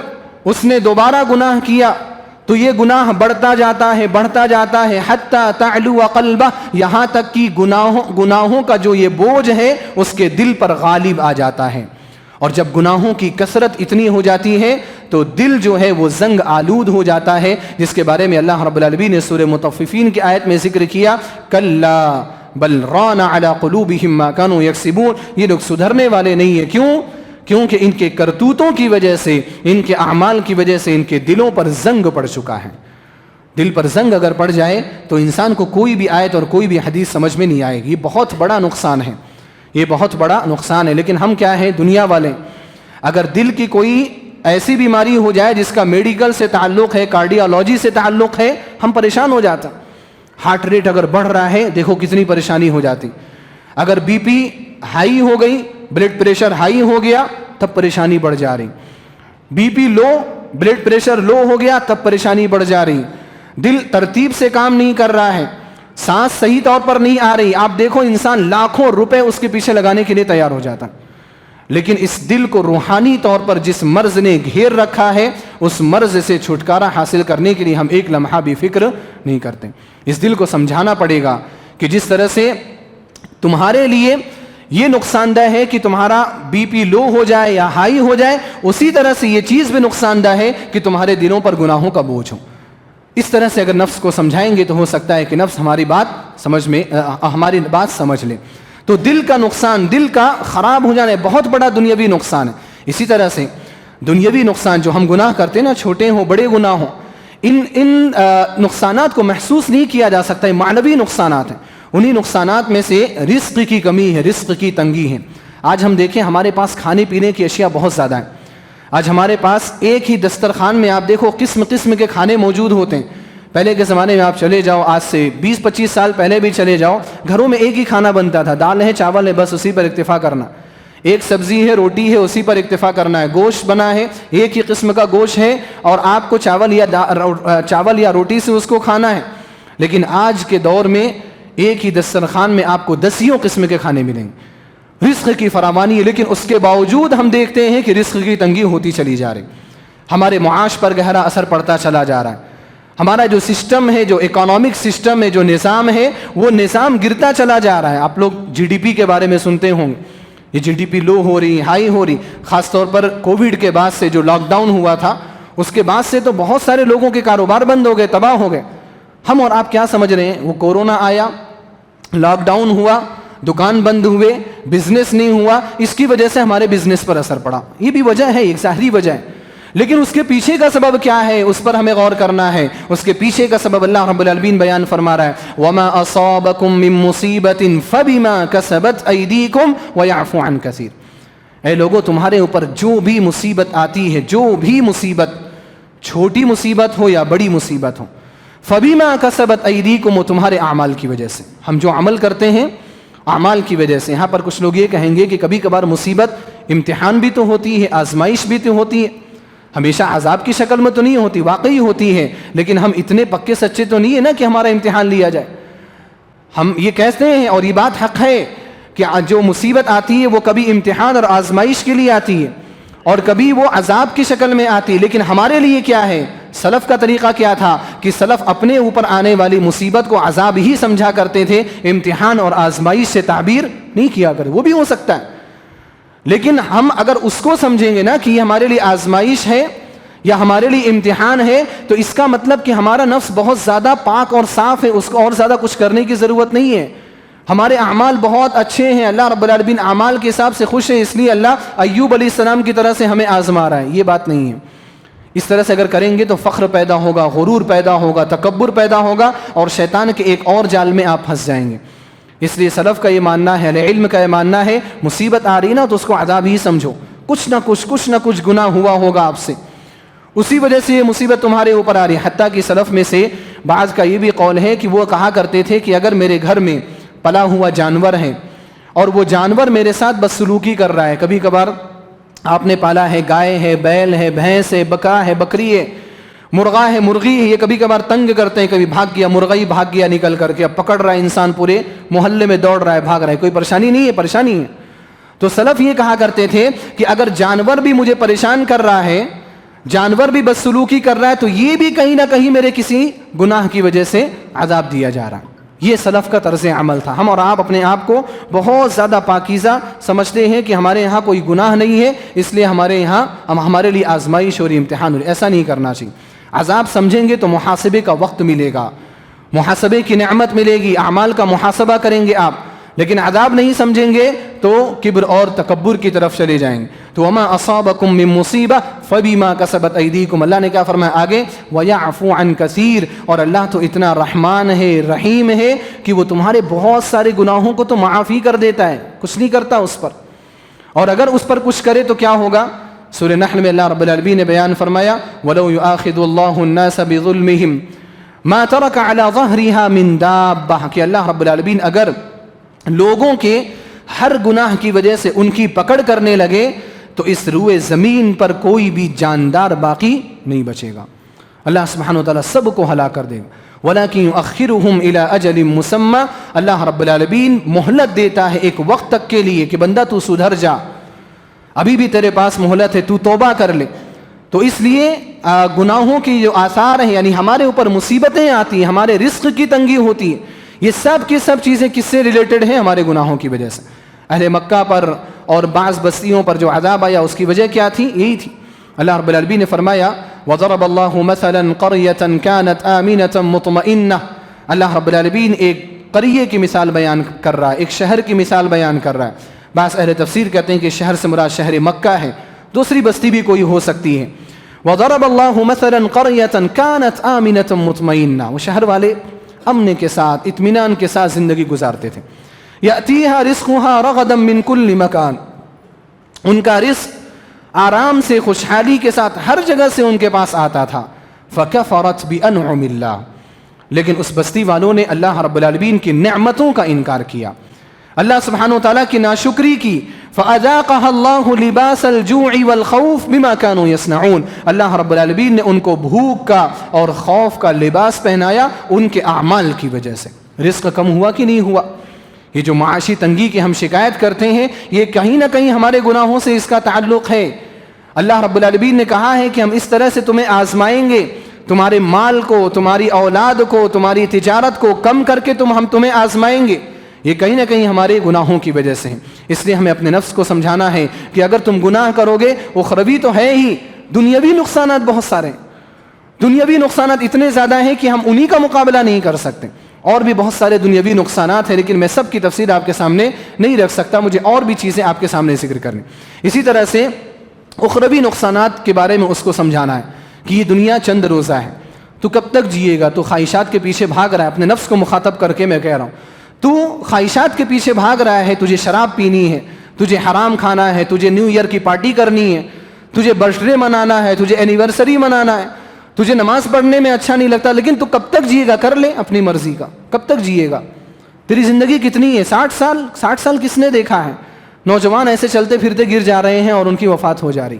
اس نے دوبارہ گناہ کیا تو یہ گناہ بڑھتا جاتا ہے حَتَّى تَعْلُوَ قَلْبَهْ، یہاں تک کہ گناہوں کا جو یہ بوجھ ہے اس کے دل پر غالب آ جاتا ہے، اور جب گناہوں کی کثرت اتنی ہو جاتی ہے تو دل جو ہے وہ زنگ آلود ہو جاتا ہے، جس کے بارے میں اللہ رب العالمین نے سورہ مطففین کی آیت میں ذکر کیا، کلا بل ران علی قلوبہم ما کانوا یکسبون، یہ لوگ سدھرنے والے نہیں ہیں۔ کیونکہ ان کے کرتوتوں کی وجہ سے، ان کے اعمال کی وجہ سے ان کے دلوں پر زنگ پڑ چکا ہے، دل پر زنگ اگر پڑ جائے تو انسان کو کوئی بھی آیت اور کوئی بھی حدیث سمجھ میں نہیں آئے گی. یہ بہت بڑا نقصان ہے, یہ بہت بڑا نقصان ہے. لیکن ہم کیا ہیں, دنیا والے, اگر دل کی کوئی ایسی بیماری ہو جائے جس کا میڈیکل سے تعلق ہے, کارڈیالوجی سے تعلق ہے, ہم پریشان ہو جاتا. ہارٹ ریٹ اگر بڑھ رہا ہے, دیکھو کتنی پریشانی ہو جاتی. اگر بی پی ہائی ہو گئی, بلڈ پریشر ہائی ہو گیا, تب پریشانی بڑھ جا رہی. بی پی لو, بلڈ پریشر لو ہو گیا, تب پریشانی بڑھ جا رہی. دل ترتیب سے کام نہیں کر رہا ہے, سانس صحیح طور پر نہیں آ رہی. آپ دیکھو انسان لاکھوں روپے اس کے پیچھے لگانے کے لیے تیار ہو جاتا, لیکن اس دل کو روحانی طور پر جس مرض نے گھیر رکھا ہے, اس مرض سے چھٹکارا حاصل کرنے کے لیے ہم ایک لمحہ بھی فکر نہیں کرتے. اس دل کو سمجھانا پڑے گا کہ جس طرح سے تمہارے لیے یہ نقصان دہ ہے کہ تمہارا بی پی لو ہو جائے یا ہائی ہو جائے, اسی طرح سے یہ چیز بھی نقصان دہ ہے کہ تمہارے دلوں پر گناہوں کا بوجھ ہو. اس طرح سے اگر نفس کو سمجھائیں گے تو ہو سکتا ہے کہ نفس ہماری بات سمجھ لے. تو دل کا نقصان, دل کا خراب ہو جانا بہت بڑا دنیاوی نقصان ہے. اسی طرح سے دنیاوی نقصان جو ہم گناہ کرتے ہیں نا, چھوٹے ہوں بڑے گناہ ہوں, ان نقصانات کو محسوس نہیں کیا جا سکتا. معنوی نقصانات ہیں. انہی نقصانات میں سے رزق کی کمی ہے, رزق کی تنگی ہے. آج ہم دیکھیں ہمارے پاس کھانے پینے کی اشیاء بہت زیادہ ہیں. آج ہمارے پاس ایک ہی دسترخوان میں آپ دیکھو قسم قسم کے کھانے موجود ہوتے ہیں. پہلے کے زمانے میں آپ چلے جاؤ, آج سے 20-25 سال پہلے بھی چلے جاؤ, گھروں میں ایک ہی کھانا بنتا تھا. دال ہے, چاول ہے, بس اسی پر اکتفا کرنا. ایک سبزی ہے, روٹی ہے, اسی پر اکتفا کرنا ہے. گوشت بنا ہے, ایک ہی قسم کا گوشت ہے اور آپ کو چاول یا روٹی سے اس کو کھانا ہے. لیکن آج کے دور میں ایک ہی دسترخوان میں آپ کو 10 قسم کے کھانے ملیں گے. رزق کی فراوانی ہے, لیکن اس کے باوجود ہم دیکھتے ہیں کہ رزق کی تنگی ہوتی چلی جا رہی. ہمارے معاش پر گہرا اثر پڑتا چلا جا رہا ہے. ہمارا جو سسٹم ہے, جو اکانومک سسٹم ہے, جو نظام ہے, وہ نظام گرتا چلا جا رہا ہے. آپ لوگ جی ڈی پی کے بارے میں سنتے ہوں گے, یہ جی ڈی پی لو ہو رہی, ہائی ہو رہی. خاص طور پر کووڈ کے بعد سے جو لاک ڈاؤن ہوا تھا, اس کے بعد سے تو بہت سارے لوگوں کے کاروبار بند ہو گئے, تباہ ہو گئے. ہم اور آپ کیا سمجھ رہے ہیں, وہ کورونا آیا, لاک ڈاؤن ہوا, دکان بند ہوئے, بزنس نہیں ہوا, اس کی وجہ سے ہمارے بزنس پر اثر پڑا. یہ بھی وجہ ہے, ایک ظاہری وجہ ہے. لیکن اس کے پیچھے کا سبب کیا ہے, اس پر ہمیں غور کرنا ہے. اس کے پیچھے کا سبب اللہ رب العالمین بیان فرما رہا ہے, وَمَا أَصَابَكُم مِّن مُّصِيبَةٍ فَبِمَا كَسَبَتْ أَيْدِيكُمْ وَيَعْفُو عَن كَثِيرٍ. اے لوگوں, تمہارے اوپر جو بھی مصیبت آتی ہے, جو بھی مصیبت, چھوٹی مصیبت ہو یا بڑی مصیبت ہو, فَبِمَا كَسَبَتْ أَيْدِيكُمْ, وہ تمہارے اعمال کی وجہ سے. ہم جو عمل کرتے ہیں اعمال کی وجہ سے. یہاں پر کچھ لوگ یہ کہیں گے کہ کبھی کبھار مصیبت امتحان بھی تو ہوتی ہے, آزمائش بھی تو ہوتی ہے, ہمیشہ عذاب کی شکل میں تو نہیں ہوتی, واقعی ہوتی ہے. لیکن ہم اتنے پکے سچے تو نہیں ہے نا کہ ہمارا امتحان لیا جائے. ہم یہ کہتے ہیں, اور یہ بات حق ہے, کہ جو مصیبت آتی ہے وہ کبھی امتحان اور آزمائش کے لیے آتی ہے, اور کبھی وہ عذاب کی شکل میں آتی ہے. لیکن ہمارے لیے کیا ہے, سلف کا طریقہ کیا تھا کہ سلف اپنے اوپر آنے والی مصیبت کو عذاب ہی سمجھا کرتے تھے, امتحان اور آزمائش سے تعبیر نہیں کیا کرے. وہ بھی ہو سکتا ہے, لیکن ہم اگر اس کو سمجھیں گے نا کہ یہ ہمارے لیے آزمائش ہے یا ہمارے لیے امتحان ہے, تو اس کا مطلب کہ ہمارا نفس بہت زیادہ پاک اور صاف ہے, اس کو اور زیادہ کچھ کرنے کی ضرورت نہیں ہے. ہمارے اعمال بہت اچھے ہیں, اللہ رب العالمین اعمال کے حساب سے خوش ہے, اس لیے اللہ ایوب علیہ السلام کی طرح سے ہمیں آزما رہا ہے. یہ بات نہیں ہے. اس طرح سے اگر کریں گے تو فخر پیدا ہوگا, غرور پیدا ہوگا, تکبر پیدا ہوگا, اور شیطان کے ایک اور جال میں آپ پھنس جائیں گے. اس لیے سلف کا یہ ماننا ہے, علم کا یہ ماننا ہے, مصیبت آ رہی نا تو اس کو عذاب ہی سمجھو. کچھ نہ کچھ گناہ ہوا ہوگا آپ سے, اسی وجہ سے یہ مصیبت تمہارے اوپر آ رہی ہے. حتیٰ کہ سلف میں سے بعض کا یہ بھی قول ہے کہ وہ کہا کرتے تھے کہ اگر میرے گھر میں پلا ہوا جانور ہے اور وہ جانور میرے ساتھ بدسلوکی کر رہا ہے, کبھی کبھار آپ نے پالا ہے, گائے ہے, بیل ہے, بھینس ہے, بکرا ہے, بکری ہے, مرغا ہے, مرغی ہے, یہ کبھی کبھار تنگ کرتے ہیں, کبھی بھاگ گیا, مرغا ہی بھاگ گیا نکل کر کے, اب پکڑ رہا ہے انسان, پورے محلے میں دوڑ رہا ہے, بھاگ رہا ہے, کوئی پریشانی نہیں ہے, پریشانی ہے. تو سلف یہ کہا کرتے تھے کہ اگر جانور بھی مجھے پریشان کر رہا ہے, جانور بھی بدسلوکی کر رہا ہے, تو یہ بھی کہیں نہ کہیں میرے کسی گناہ کی وجہ سے عذاب دیا جا رہا ہے. یہ سلف کا طرز عمل تھا. ہم اور آپ اپنے آپ کو بہت زیادہ پاکیزہ سمجھتے ہیں کہ ہمارے یہاں کوئی گناہ نہیں ہے, اس لیے ہمارے یہاں ہمارے لیے آزمائش اور امتحان ہو. ایسا نہیں کرنا چاہیے. عذاب سمجھیں گے تو محاسبے کا وقت ملے گا, محاسبے کی نعمت ملے گی, اعمال کا محاسبہ کریں گے آپ. لیکن عذاب نہیں سمجھیں گے تو کبر اور تکبر کی طرف چلے جائیں گے. تو تو وما اصابکم من مصیبہ فبما کسبت ایدیکم، اللہ نے کیا فرمایا آگے، ویعفو عن کثیر، اور اللہ تو اتنا رحمان ہے رحیم ہے کہ وہ تمہارے بہت سارے گناہوں کو تو معافی کر دیتا ہے، کچھ نہیں کرتا اس پر، اور اگر اس پر کچھ کرے تو کیا ہوگا؟ سورہ نحل میں اللہ رب العالمین نے بیان فرمایا وَلَوْ يُؤَاخِذُ اللَّهُ النَّاسَ بِظُلْمِهِمْ مَا تَرَكَ عَلَى ظَهْرِهَا مِن دَابَّةٍ، کہ اللہ رب العالمین اگر لوگوں کے ہر گناہ کی وجہ سے ان کی پکڑ کرنے لگے تو اس روئے زمین پر کوئی بھی جاندار باقی نہیں بچے گا، اللہ سبحانہ وتعالی سب کو ہلاک کر دے گا۔ وَلَكِنْ يُؤَخِّرُهُمْ إِلَىٰ أَجَلٍ مُّسَمًّى، اللہ رب العالمین مہلت دیتا ہے ایک وقت تک کے لیے کہ بندہ تو سدھر جا، ابھی بھی تیرے پاس مہلت ہے، تو توبہ کر لے۔ تو اس لیے گناہوں کی جو آثار ہیں، یعنی ہمارے اوپر مصیبتیں آتی ہیں، ہمارے رزق کی تنگی ہوتی ہے، یہ سب کی سب چیزیں کس سے ریلیٹڈ ہیں؟ ہمارے گناہوں کی وجہ سے۔ اہل مکہ پر اور بعض بستیوں پر جو عذاب آیا اس کی وجہ کیا تھی؟ یہی تھی۔ اللہ رب العالمین نے فرمایا وَضَرَبَ اللَّهُ مَثَلًا قَرْيَةً كَانَتْ آمِنَةً مُطْمَئِنَّةً، اللہ رب العالمین ایک قریے کی مثال بیان کر رہا ہے، ایک شہر کی مثال بیان کر رہا ہے۔ بعض اہل تفسیر کہتے ہیں کہ شہر سے مراد شہر مکہ ہے، دوسری بستی بھی کوئی ہو سکتی ہے۔ وَضَرَبَ اللَّهُ مَثَلًا قَرْيَةً كَانَتْ آمِنَةً مُطْمَئِنَّةً، وہ شہر والے امن کے ساتھ اطمینان کے ساتھ زندگی گزارتے تھے۔ یأتیہا رزقہا رغدا من کل مکان، ان کا رزق آرام سے خوشحالی کے ساتھ ہر جگہ سے ان کے پاس آتا تھا۔ فکفرت بانعم اللہ، لیکن اس بستی والوں نے اللہ رب العالمین کی نعمتوں کا انکار کیا، اللہ سبحانہ وتعالیٰ کی ناشکری کی۔ فَأَذَاقَهَا اللَّهُ لِبَاسَ الْجُوعِ وَالْخَوْفِ بِمَا كَانُوا يَصْنَعُونَ، اللہ رب العالمین نے ان کو بھوک کا اور خوف کا لباس پہنایا ان کے اعمال کی وجہ سے۔ رزق کم ہوا کہ نہیں ہوا؟ یہ جو معاشی تنگی کی ہم شکایت کرتے ہیں، یہ کہیں نہ کہیں ہمارے گناہوں سے اس کا تعلق ہے۔ اللہ رب العالمین نے کہا ہے کہ ہم اس طرح سے تمہیں آزمائیں گے، تمہارے مال کو، تمہاری اولاد کو، تمہاری تجارت کو کم کر کے ہم تمہیں آزمائیں گے۔ یہ کہیں نہ کہیں ہمارے گناہوں کی وجہ سے ہیں۔ اس لیے ہمیں اپنے نفس کو سمجھانا ہے کہ اگر تم گناہ کرو گے، اخروی تو ہے ہی، دنیاوی نقصانات بہت سارے ہیں، دنیاوی نقصانات اتنے زیادہ ہیں کہ ہم انہی کا مقابلہ نہیں کر سکتے۔ اور بھی بہت سارے دنیاوی نقصانات ہیں، لیکن میں سب کی تفصیل آپ کے سامنے نہیں رکھ سکتا، مجھے اور بھی چیزیں آپ کے سامنے ذکر کرنی۔ اسی طرح سے اخروی نقصانات کے بارے میں اس کو سمجھانا ہے کہ یہ دنیا چند روزہ ہے، تو کب تک جیے گا؟ تو خواہشات کے پیچھے بھاگ رہا ہے، اپنے نفس کو مخاطب کر کے میں کہہ رہا ہوں، تو خواہشات کے پیچھے بھاگ رہا ہے، تجھے شراب پینی ہے، تجھے حرام کھانا ہے، تجھے نیو ایئر کی پارٹی کرنی ہے، تجھے برتھ ڈے منانا ہے، تجھے اینیورسری منانا ہے، تجھے نماز پڑھنے میں اچھا نہیں لگتا، لیکن تو کب تک جیے گا؟ کر لے اپنی مرضی کا، کب تک جیے گا؟ تیری زندگی کتنی ہے؟ 60 سال؟ 60 سال کس نے دیکھا ہے؟ نوجوان ایسے چلتے پھرتے گر جا رہے ہیں اور ان کی وفات ہو جا رہی،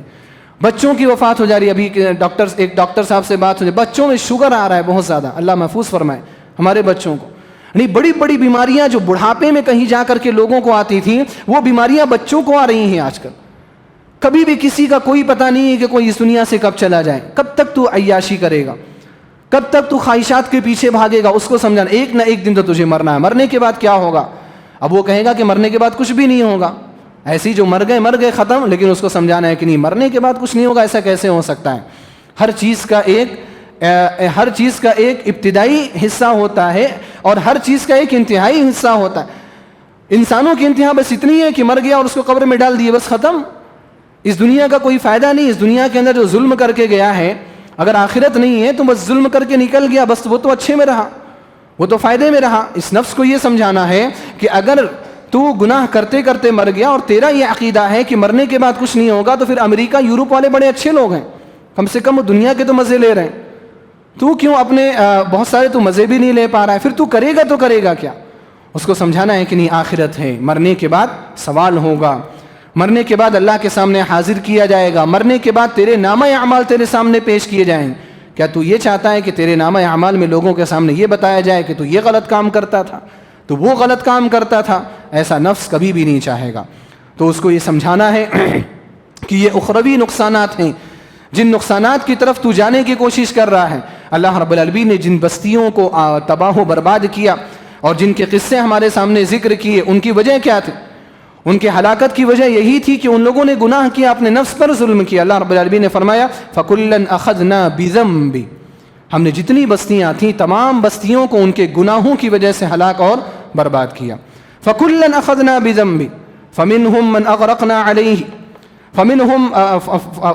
بچوں کی وفات ہو جا رہی۔ ابھی ایک ڈاکٹر صاحب سے بات ہوئی، بچوں میں شوگر آ رہا ہے بہت زیادہ، اللہ محفوظ فرمائے ہمارے بچوں کو۔ یعنی بڑی بڑی بیماریاں جو بڑھاپے میں کہیں جا کر کے لوگوں کو آتی تھیں، وہ بیماریاں بچوں کو آ رہی ہیں آج کل۔ کبھی بھی کسی کا کوئی پتہ نہیں ہے کہ کوئی اس دنیا سے کب چلا جائے۔ کب تک تو عیاشی کرے گا؟ کب تک تو خواہشات کے پیچھے بھاگے گا؟ اس کو سمجھانا، ایک نہ ایک دن تو تجھے مرنا ہے، مرنے کے بعد کیا ہوگا؟ اب وہ کہے گا کہ مرنے کے بعد کچھ بھی نہیں ہوگا، ایسی جو مر گئے ختم، لیکن اس کو سمجھانا ہے کہ نہیں، مرنے کے بعد کچھ نہیں ہوگا، ایسا کیسے ہو سکتا ہے؟ ہر چیز کا ایک ابتدائی حصہ ہوتا ہے اور ہر چیز کا ایک انتہائی حصہ ہوتا ہے۔ انسانوں کی انتہا بس اتنی ہے کہ مر گیا اور اس کو قبر میں ڈال دیے، بس ختم۔ اس دنیا کا کوئی فائدہ نہیں، اس دنیا کے اندر جو ظلم کر کے گیا ہے، اگر آخرت نہیں ہے تو بس ظلم کر کے نکل گیا، بس وہ تو اچھے میں رہا، وہ تو فائدے میں رہا۔ اس نفس کو یہ سمجھانا ہے کہ اگر تو گناہ کرتے کرتے مر گیا اور تیرا یہ عقیدہ ہے کہ مرنے کے بعد کچھ نہیں ہوگا، تو پھر امریکہ یورپ والے بڑے اچھے لوگ ہیں، کم سے کم وہ دنیا کے تو مزے لے رہے ہیں، تو کیوں اپنے بہت سارے تو مزے بھی نہیں لے پا رہا ہے؟ پھر تو کرے گا تو کرے گا کیا؟ اس کو سمجھانا ہے کہ نہیں، آخرت ہے، مرنے کے بعد سوال ہوگا، مرنے کے بعد اللہ کے سامنے حاضر کیا جائے گا، مرنے کے بعد تیرے نامہ اعمال تیرے سامنے پیش کیے جائیں۔ کیا تو یہ چاہتا ہے کہ تیرے نامہ اعمال میں لوگوں کے سامنے یہ بتایا جائے کہ تو یہ غلط کام کرتا تھا، تو وہ غلط کام کرتا تھا؟ ایسا نفس کبھی بھی نہیں چاہے گا۔ تو اس کو یہ سمجھانا ہے کہ یہ اخروی نقصانات ہیں، جن نقصانات کی طرف تو جانے کی کوشش کر رہا ہے۔ اللہ رب العالمین نے جن بستیوں کو تباہ و برباد کیا اور جن کے قصے ہمارے سامنے ذکر کیے، ان کی وجہ کیا تھی؟ ان کی ہلاکت کی وجہ یہی تھی کہ ان لوگوں نے گناہ کیا، اپنے نفس پر ظلم کیا۔ اللہ رب العالمین نے فرمایا فَكُلًّا أَخَذْنَا بِذَنبِ، ہم نے جتنی بستیاں تھیں تمام بستیوں کو ان کے گناہوں کی وجہ سے ہلاک اور برباد کیا۔ فَكُلًّا أَخَذْنَا بِذَنبِ فَمِنْهُمْ مَنْ أَغْرَقْنَا عَلَيْهِ، فمنہم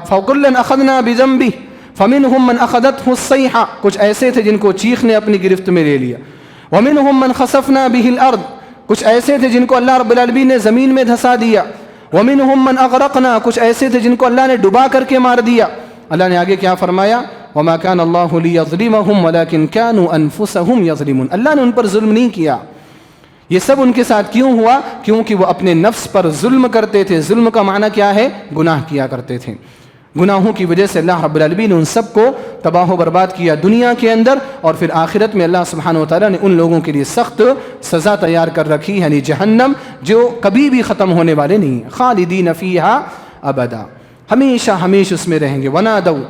فکلا اخذنا بذنبہ فمنہم من اخذتہ الصیحہ، کچھ ایسے تھے جن کو چیخ نے اپنی گرفت میں لے لیا، ومنہم من خسفنا بہ الارض، کچھ ایسے تھے جن کو اللہ رب العالمین نے زمین میں دھسا دیا، ومنہم من اغرقنا، کچھ ایسے تھے جن کو اللہ نے ڈبا کر کے مار دیا۔ اللہ نے آگے کیا فرمایا؟ وما كان اللہ لیظلمہم ولکن كانوا انفسہم یظلمون، اللہ نے ان پر ظلم نہیں کیا۔ یہ سب ان کے ساتھ کیوں ہوا؟ کیونکہ وہ اپنے نفس پر ظلم کرتے تھے۔ ظلم کا معنی کیا ہے؟ گناہ کیا کرتے تھے۔ گناہوں کی وجہ سے اللہ رب العالمین نے ان سب کو تباہ و برباد کیا دنیا کے اندر، اور پھر آخرت میں اللہ سبحانہ و تعالیٰ نے ان لوگوں کے لیے سخت سزا تیار کر رکھی، یعنی جہنم، جو کبھی بھی ختم ہونے والے نہیں، خالدین فیہا ابدا، ہمیشہ ہمیشہ اس میں رہیں گے۔ ونادوا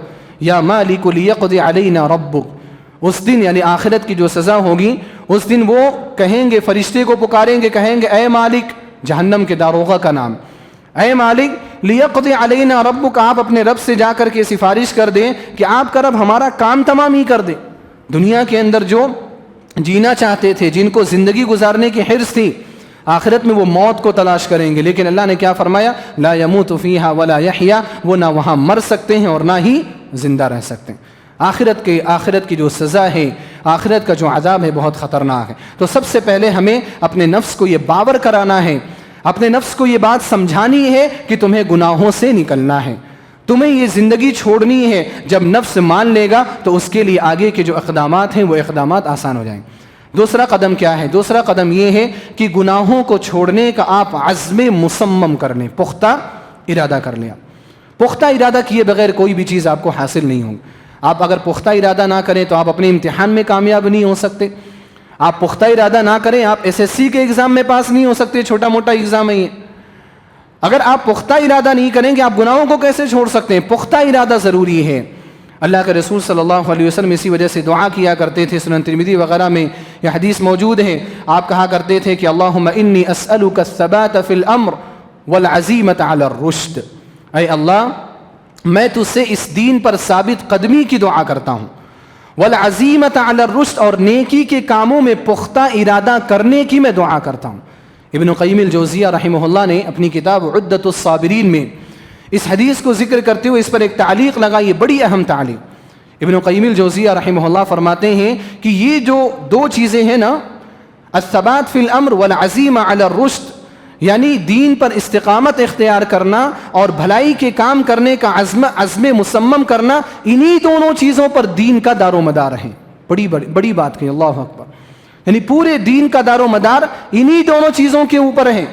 یا مالک لیقضی علینا ربک، اس دن یعنی آخرت کی جو سزا ہوگی، اس دن وہ کہیں گے، فرشتے کو پکاریں گے، کہیں گے اے مالک، جہنم کے داروغہ کا نام، اے مالک لیقضی علینا ربک، آپ اپنے رب سے جا کر کے سفارش کر دیں کہ آپ کا رب ہمارا کام تمام ہی کر دے۔ دنیا کے اندر جو جینا چاہتے تھے، جن کو زندگی گزارنے کی حرص تھی، آخرت میں وہ موت کو تلاش کریں گے، لیکن اللہ نے کیا فرمایا؟ لا یموت فیہا ولا یحیا، وہ نہ وہاں مر سکتے ہیں اور نہ ہی زندہ رہ سکتے ہیں۔ آخرت کی جو سزا ہے، آخرت کا جو عذاب ہے، بہت خطرناک ہے۔ تو سب سے پہلے ہمیں اپنے نفس کو یہ باور کرانا ہے، اپنے نفس کو یہ بات سمجھانی ہے کہ تمہیں گناہوں سے نکلنا ہے، تمہیں یہ زندگی چھوڑنی ہے۔ جب نفس مان لے گا تو اس کے لیے آگے کے جو اقدامات ہیں وہ اقدامات آسان ہو جائیں۔ دوسرا قدم کیا ہے؟ دوسرا قدم یہ ہے کہ گناہوں کو چھوڑنے کا آپ عزم مصمم کر لیں، پختہ ارادہ کر لیں۔ پختہ ارادہ کیے بغیر کوئی بھی چیز آپ کو حاصل نہیں ہوگی۔ آپ اگر پختہ ارادہ نہ کریں تو آپ اپنے امتحان میں کامیاب نہیں ہو سکتے۔ آپ پختہ ارادہ نہ کریں، آپ SSC کے ایگزام میں پاس نہیں ہو سکتے، چھوٹا موٹا ایگزام ہے یہ۔ اگر آپ پختہ ارادہ نہیں کریں گے، آپ گناہوں کو کیسے چھوڑ سکتے ہیں؟ پختہ ارادہ ضروری ہے۔ اللہ کے رسول صلی اللہ علیہ وسلم اسی وجہ سے دعا کیا کرتے تھے، سنن ترمذی وغیرہ میں یہ حدیث موجود ہے۔ آپ کہا کرتے تھے کہ اللہم انی اسألک الثبات فی الامر والعزیمۃ علی الرشد، اے اللہ میں تجھ سے اس دین پر ثابت قدمی کی دعا کرتا ہوں، والعزیمۃ علی الرشد، اور نیکی کے کاموں میں پختہ ارادہ کرنے کی میں دعا کرتا ہوں۔ ابن قیم الجوزیہ رحمہ اللہ نے اپنی کتاب عدۃ الصابرین میں اس حدیث کو ذکر کرتے ہوئے اس پر ایک تعلیق لگائی، یہ بڑی اہم تعلیق۔ ابن قیم الجوزیہ رحمہ اللہ فرماتے ہیں کہ یہ جو دو چیزیں ہیں نا، الثبات فی الامر والعزیمہ علی الرشد، یعنی دین پر استقامت اختیار کرنا اور بھلائی کے کام کرنے کا عزم مصمم کرنا، انہی دونوں چیزوں پر دین کا دار و مدار ہے۔ بڑی بات کہی، اللہ اکبر، یعنی پورے دین کا دار و مدار انہی دونوں چیزوں کے اوپر ہے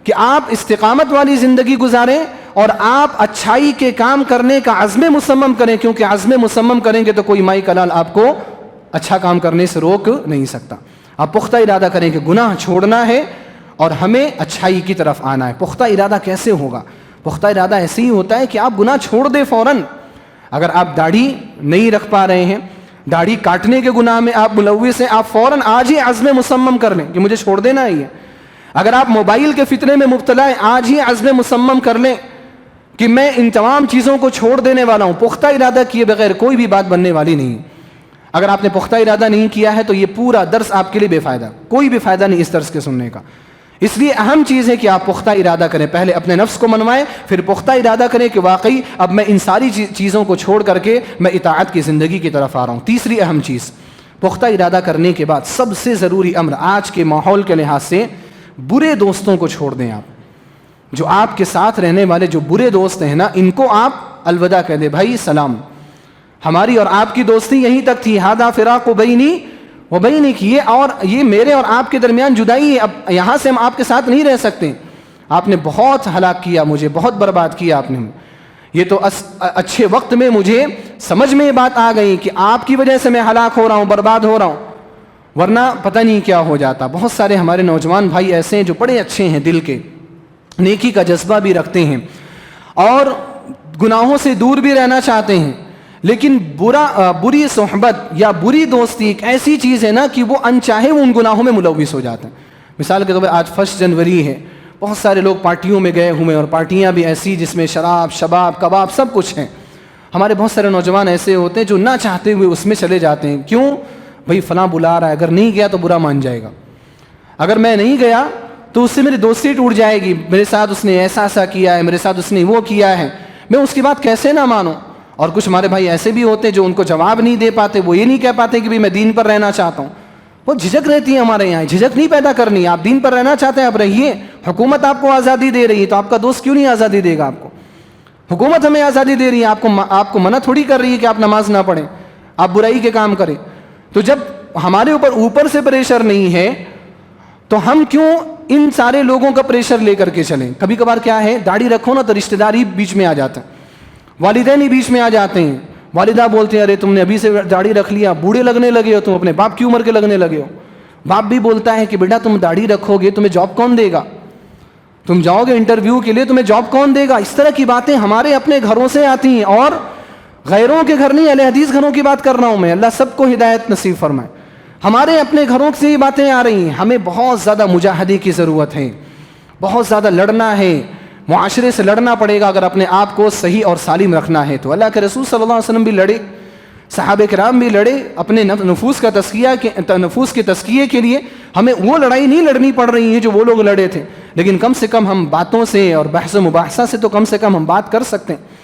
کہ آپ استقامت والی زندگی گزاریں اور آپ اچھائی کے کام کرنے کا عزم مصمم کریں، کیونکہ عزم مصمم کریں گے تو کوئی مائی کلال آپ کو اچھا کام کرنے سے روک نہیں سکتا۔ آپ پختہ ارادہ کریں کہ گناہ چھوڑنا ہے اور ہمیں اچھائی کی طرف آنا ہے۔ پختہ ارادہ کیسے ہوگا؟ پختہ ارادہ ایسے ہی ہوتا ہے کہ آپ گناہ چھوڑ دیں فوراً۔ اگر آپ داڑھی نہیں رکھ پا رہے ہیں، داڑھی کاٹنے کے گناہ میں آپ ملوث ہیں، آپ فوراً آج ہی عزم مصمم کر لیں کہ مجھے چھوڑ دینا ہی ہے۔ اگر آپ موبائل کے فتنے میں مبتلا ہیں، آج ہی عزم مصمم کر لیں کہ میں ان تمام چیزوں کو چھوڑ دینے والا ہوں۔ پختہ ارادہ کیے بغیر کوئی بھی بات بننے والی نہیں۔ اگر آپ نے پختہ ارادہ نہیں کیا ہے تو یہ پورا درس آپ کے لیے بے فائدہ، کوئی بھی فائدہ نہیں اس درس کے سننے کا۔ اس لیے اہم چیز ہے کہ آپ پختہ ارادہ کریں، پہلے اپنے نفس کو منوائیں، پھر پختہ ارادہ کریں کہ واقعی اب میں ان ساری چیزوں کو چھوڑ کر کے میں اطاعت کی زندگی کی طرف آ رہا ہوں۔ تیسری اہم چیز، پختہ ارادہ کرنے کے بعد سب سے ضروری امر آج کے ماحول کے لحاظ سے، برے دوستوں کو چھوڑ دیں۔ آپ جو آپ کے ساتھ رہنے والے جو برے دوست ہیں نا، ان کو آپ الوداع کہہ دیں، بھائی سلام، ہماری اور آپ کی دوستی یہیں تک تھی، ھذا فراق بینی و بینک، یہ میرے اور آپ کے درمیان جدائی ہے، اب یہاں سے ہم آپ کے ساتھ نہیں رہ سکتے۔ آپ نے بہت ہلاک کیا مجھے، بہت برباد کیا آپ نے۔ یہ تو اچھے وقت میں مجھے سمجھ میں یہ بات آ گئی کہ آپ کی وجہ سے میں ہلاک ہو رہا ہوں، برباد ہو رہا ہوں، ورنہ پتہ نہیں کیا ہو جاتا۔ بہت سارے ہمارے نوجوان بھائی ایسے ہیں جو بڑے اچھے ہیں، دل کے، نیکی کا جذبہ بھی رکھتے ہیں اور گناہوں سے دور بھی رہنا چاہتے ہیں، لیکن بری صحبت یا بری دوستی ایک ایسی چیز ہے نا کہ وہ انچاہے وہ ان گناہوں میں ملوث ہو جاتے ہیں۔ مثال کے طور پہ آج 1 جنوری ہے، بہت سارے لوگ پارٹیوں میں گئے ہوئے، اور پارٹیاں بھی ایسی جس میں شراب، شباب، کباب سب کچھ ہیں۔ ہمارے بہت سارے نوجوان ایسے ہوتے ہیں جو نہ چاہتے ہوئے اس میں چلے جاتے ہیں۔ کیوں؟ بھائی فلاں بلا رہا ہے، اگر نہیں گیا تو برا مان جائے گا، اگر میں نہیں گیا تو اس سے میری دوستی ٹوٹ جائے گی، میرے ساتھ اس نے ایسا کیا ہے، میرے ساتھ اس نے وہ کیا ہے، میں اس کی بات کیسے نہ مانوں؟ اور کچھ ہمارے بھائی ایسے بھی ہوتے ہیں جو ان کو جواب نہیں دے پاتے، وہ یہ نہیں کہہ پاتے کہ بھائی میں دین پر رہنا چاہتا ہوں، وہ جھجک رہتی ہے ہمارے یہاں. جھجک نہیں پیدا کرنی. آپ دین پر رہنا چاہتے ہیں آپ رہیے، حکومت آپ کو آزادی دے رہی ہے تو آپ کا دوست کیوں نہیں آزادی دے گا آپ کو؟ حکومت ہمیں آزادی دے رہی ہے، آپ کو منع تھوڑی کر رہی ہے کہ آپ نماز نہ پڑھیں، آپ برائی کے کام کریں. تو جب ہمارے اوپر سے پریشر نہیں ہے تو ہم کیوں ان سارے لوگوں کا پریشر لے کر کے چلیں؟ کبھی کبھار کیا ہے، داڑھی رکھو نا تو رشتہ داری بیچ میں آ جاتا ہے، والدین ہی بیچ میں آ جاتے ہیں. والدہ بولتے ہیں ارے تم نے ابھی سے داڑھی رکھ لیا، بوڑھے لگنے لگے ہو، تم اپنے باپ کی عمر کے لگنے لگے ہو. باپ بھی بولتا ہے کہ بیٹا تم داڑھی رکھو گے تمہیں جاب کون دے گا، تم جاؤ گے انٹرویو کے لیے تمہیں جاب کون دے گا. اس طرح کی باتیں ہمارے اپنے گھروں سے آتی ہیں، اور غیروں کے گھر نہیں، اہل حدیث گھروں کی بات کر رہا ہوں میں. اللہ سب کو ہدایت نصیب فرمائے. ہمارے اپنے گھروں سے یہ باتیں آ رہی ہیں. ہمیں بہت زیادہ مجاہدے کی ضرورت ہے، بہت زیادہ لڑنا ہے، معاشرے سے لڑنا پڑے گا اگر اپنے آپ کو صحیح اور سالم رکھنا ہے. تو اللہ کے رسول صلی اللہ علیہ وسلم بھی لڑے، صحابہ کرام بھی لڑے اپنے نفوس کے تزکیے کے لیے. ہمیں وہ لڑائی نہیں لڑنی پڑ رہی ہے جو وہ لوگ لڑے تھے، لیکن کم سے کم ہم باتوں سے اور بحث و مباحثہ سے تو کم سے کم ہم بات کر سکتے ہیں.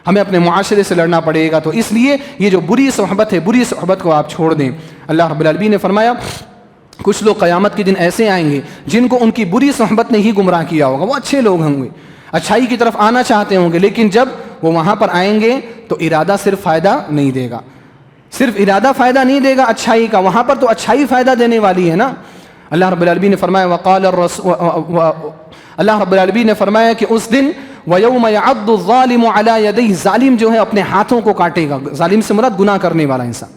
ہمیں اپنے معاشرے سے لڑنا پڑے گا. تو اس لیے یہ جو بری صحبت ہے، بری صحبت کو آپ چھوڑ دیں. اللہ رب العالمین نے فرمایا کچھ لوگ قیامت کے دن ایسے آئیں گے جن کو ان کی بری صحبت نے ہی گمراہ کیا ہوگا. وہ اچھے لوگ ہوں گے، اچھائی کی طرف آنا چاہتے ہوں گے، لیکن جب وہ وہاں پر آئیں گے تو ارادہ صرف فائدہ نہیں دے گا، صرف ارادہ فائدہ نہیں دے گا اچھائی کا. وہاں پر تو اچھائی فائدہ دینے والی ہے نا. اللہ رب العالمین نے فرمایا اللہ رب العالمین نے فرمایا کہ اس دن وَيَوْمَ يَعَضُّ الظَّالِمُ عَلَى يَدَيْهِ، ظالم جو ہے اپنے ہاتھوں کو کاٹے گا. ظالم سے مراد گناہ کرنے والا انسان،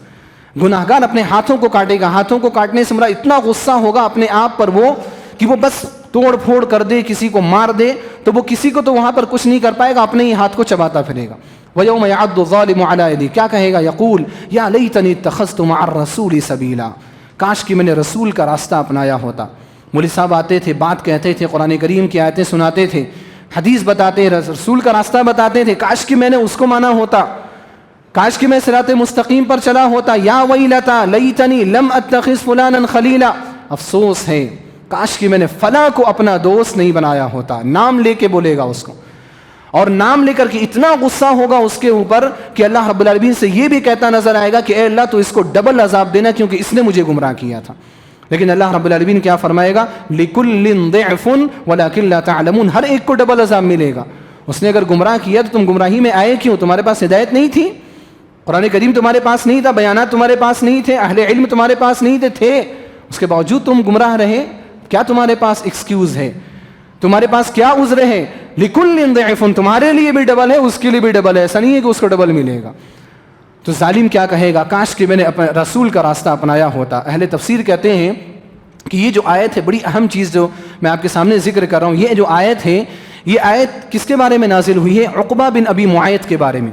گناہگار اپنے ہاتھوں کو کاٹے گا. ہاتھوں کو کاٹنے سے مراد اتنا غصہ ہوگا اپنے آپ پر وہ کہ وہ بس توڑ پھوڑ کر دے، کسی کو مار دے تو وہ کسی کو تو وہاں پر کچھ نہیں کر پائے گا، اپنے ہی ہاتھ کو چباتا پھرے گا. وَيَوْمَ يَعَضُّ الظَّالِمُ عَلَى يَدَيْهِ، کیا کہے گا؟ یقول یا لیتنی اتخذت مع الرسول سبیلا، کاش کہ میں نے رسول کا راستہ اپنایا ہوتا. مولوی صاحب آتے تھے، بات کہتے تھے، قرآن کریم کی آیتیں سناتے تھے، حدیث بتاتے، رسول کا راستہ بتاتے تھے. کاش کہ میں نے اس کو مانا ہوتا، کاش کہ میں صراط مستقیم پر چلا ہوتا. یا ویلتا لیتنی لم اتخذ فلانا خلیلا، افسوس ہے کاش کہ میں نے فلاں کو اپنا دوست نہیں بنایا ہوتا. نام لے کے بولے گا اس کو، اور نام لے کر کے اتنا غصہ ہوگا اس کے اوپر کہ اللہ رب العالمین سے یہ بھی کہتا نظر آئے گا کہ اے اللہ تو اس کو ڈبل عذاب دینا کیونکہ اس نے مجھے گمراہ کیا تھا. لیکن اللہ رب العالمین کیا فرمائے گا؟ لِكُلٍّ ضِعْفٌ وَلَكِنْ لَا تَعْلَمُونَ، ہر ایک کو ڈبل عذاب ملے گا. اس نے اگر گمراہ کیا تو تم گمراہی میں آئے کیوں؟ تمہارے پاس ہدایت نہیں تھی، قرآن کریم تمہارے پاس نہیں تھا، بیانات تمہارے پاس نہیں تھے، اہل علم تمہارے پاس نہیں تھے، اس کے باوجود تم گمراہ رہے. کیا تمہارے پاس ایکسکیوز ہے؟ تمہارے پاس کیا عذر ہے؟ لِكُلٍّ ضِعْفٌ، تمہارے لیے بھی ڈبل ہے، اس کے لیے بھی ڈبل ہے. ایسا نہیں ہے کہ اس کو ڈبل ملے گا. تو ظالم کیا کہے گا؟ کاش کہ میں نے اپنے رسول کا راستہ اپنایا ہوتا. اہل تفسیر کہتے ہیں کہ یہ جو آیت ہے بڑی اہم چیز جو میں آپ کے سامنے ذکر کر رہا ہوں. یہ جو آیت ہے، یہ آیت کس کے بارے میں نازل ہوئی ہے؟ عقبہ بن ابی معیط کے بارے میں،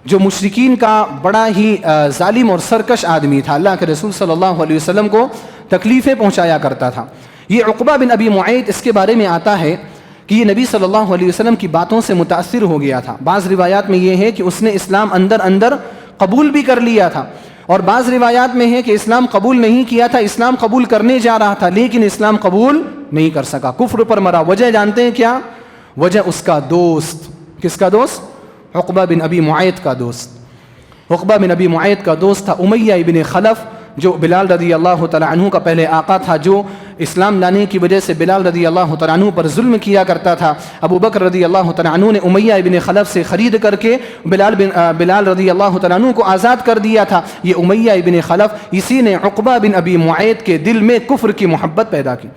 جو مشرکین کا بڑا ہی ظالم اور سرکش آدمی تھا، اللہ کے رسول صلی اللہ علیہ وسلم کو تکلیفیں پہنچایا کرتا تھا. یہ عقبہ بن ابی معیط، اس کے بارے میں آتا ہے کہ یہ نبی صلی اللہ علیہ وسلم کی باتوں سے متاثر ہو گیا تھا. بعض روایات میں یہ ہے کہ اس نے اسلام اندر قبول بھی کر لیا تھا، اور بعض روایات میں ہے کہ اسلام قبول نہیں کیا تھا، اسلام قبول کرنے جا رہا تھا لیکن اسلام قبول نہیں کر سکا، کفر پر مرا. وجہ جانتے ہیں کیا؟ وجہ اس کا دوست. کس کا دوست؟ عقبہ بن ابی معیط کا دوست. عقبہ بن ابی معیط کا دوست تھا امیہ ابن خلف، جو بلال رضی اللہ تعالیٰ عنہ کا پہلے آقا تھا، جو اسلام لانے کی وجہ سے بلال رضی اللہ تعالیٰ عنہ پر ظلم کیا کرتا تھا. ابو بکر رضی اللہ تعالیٰ عنہ نے امیہ ابن خلف سے خرید کر کے بلال رضی اللہ تعالیٰ عنہ کو آزاد کر دیا تھا. یہ امیہ ابن خلف، اسی نے عقبہ بن ابی معیط کے دل میں کفر کی محبت پیدا کی،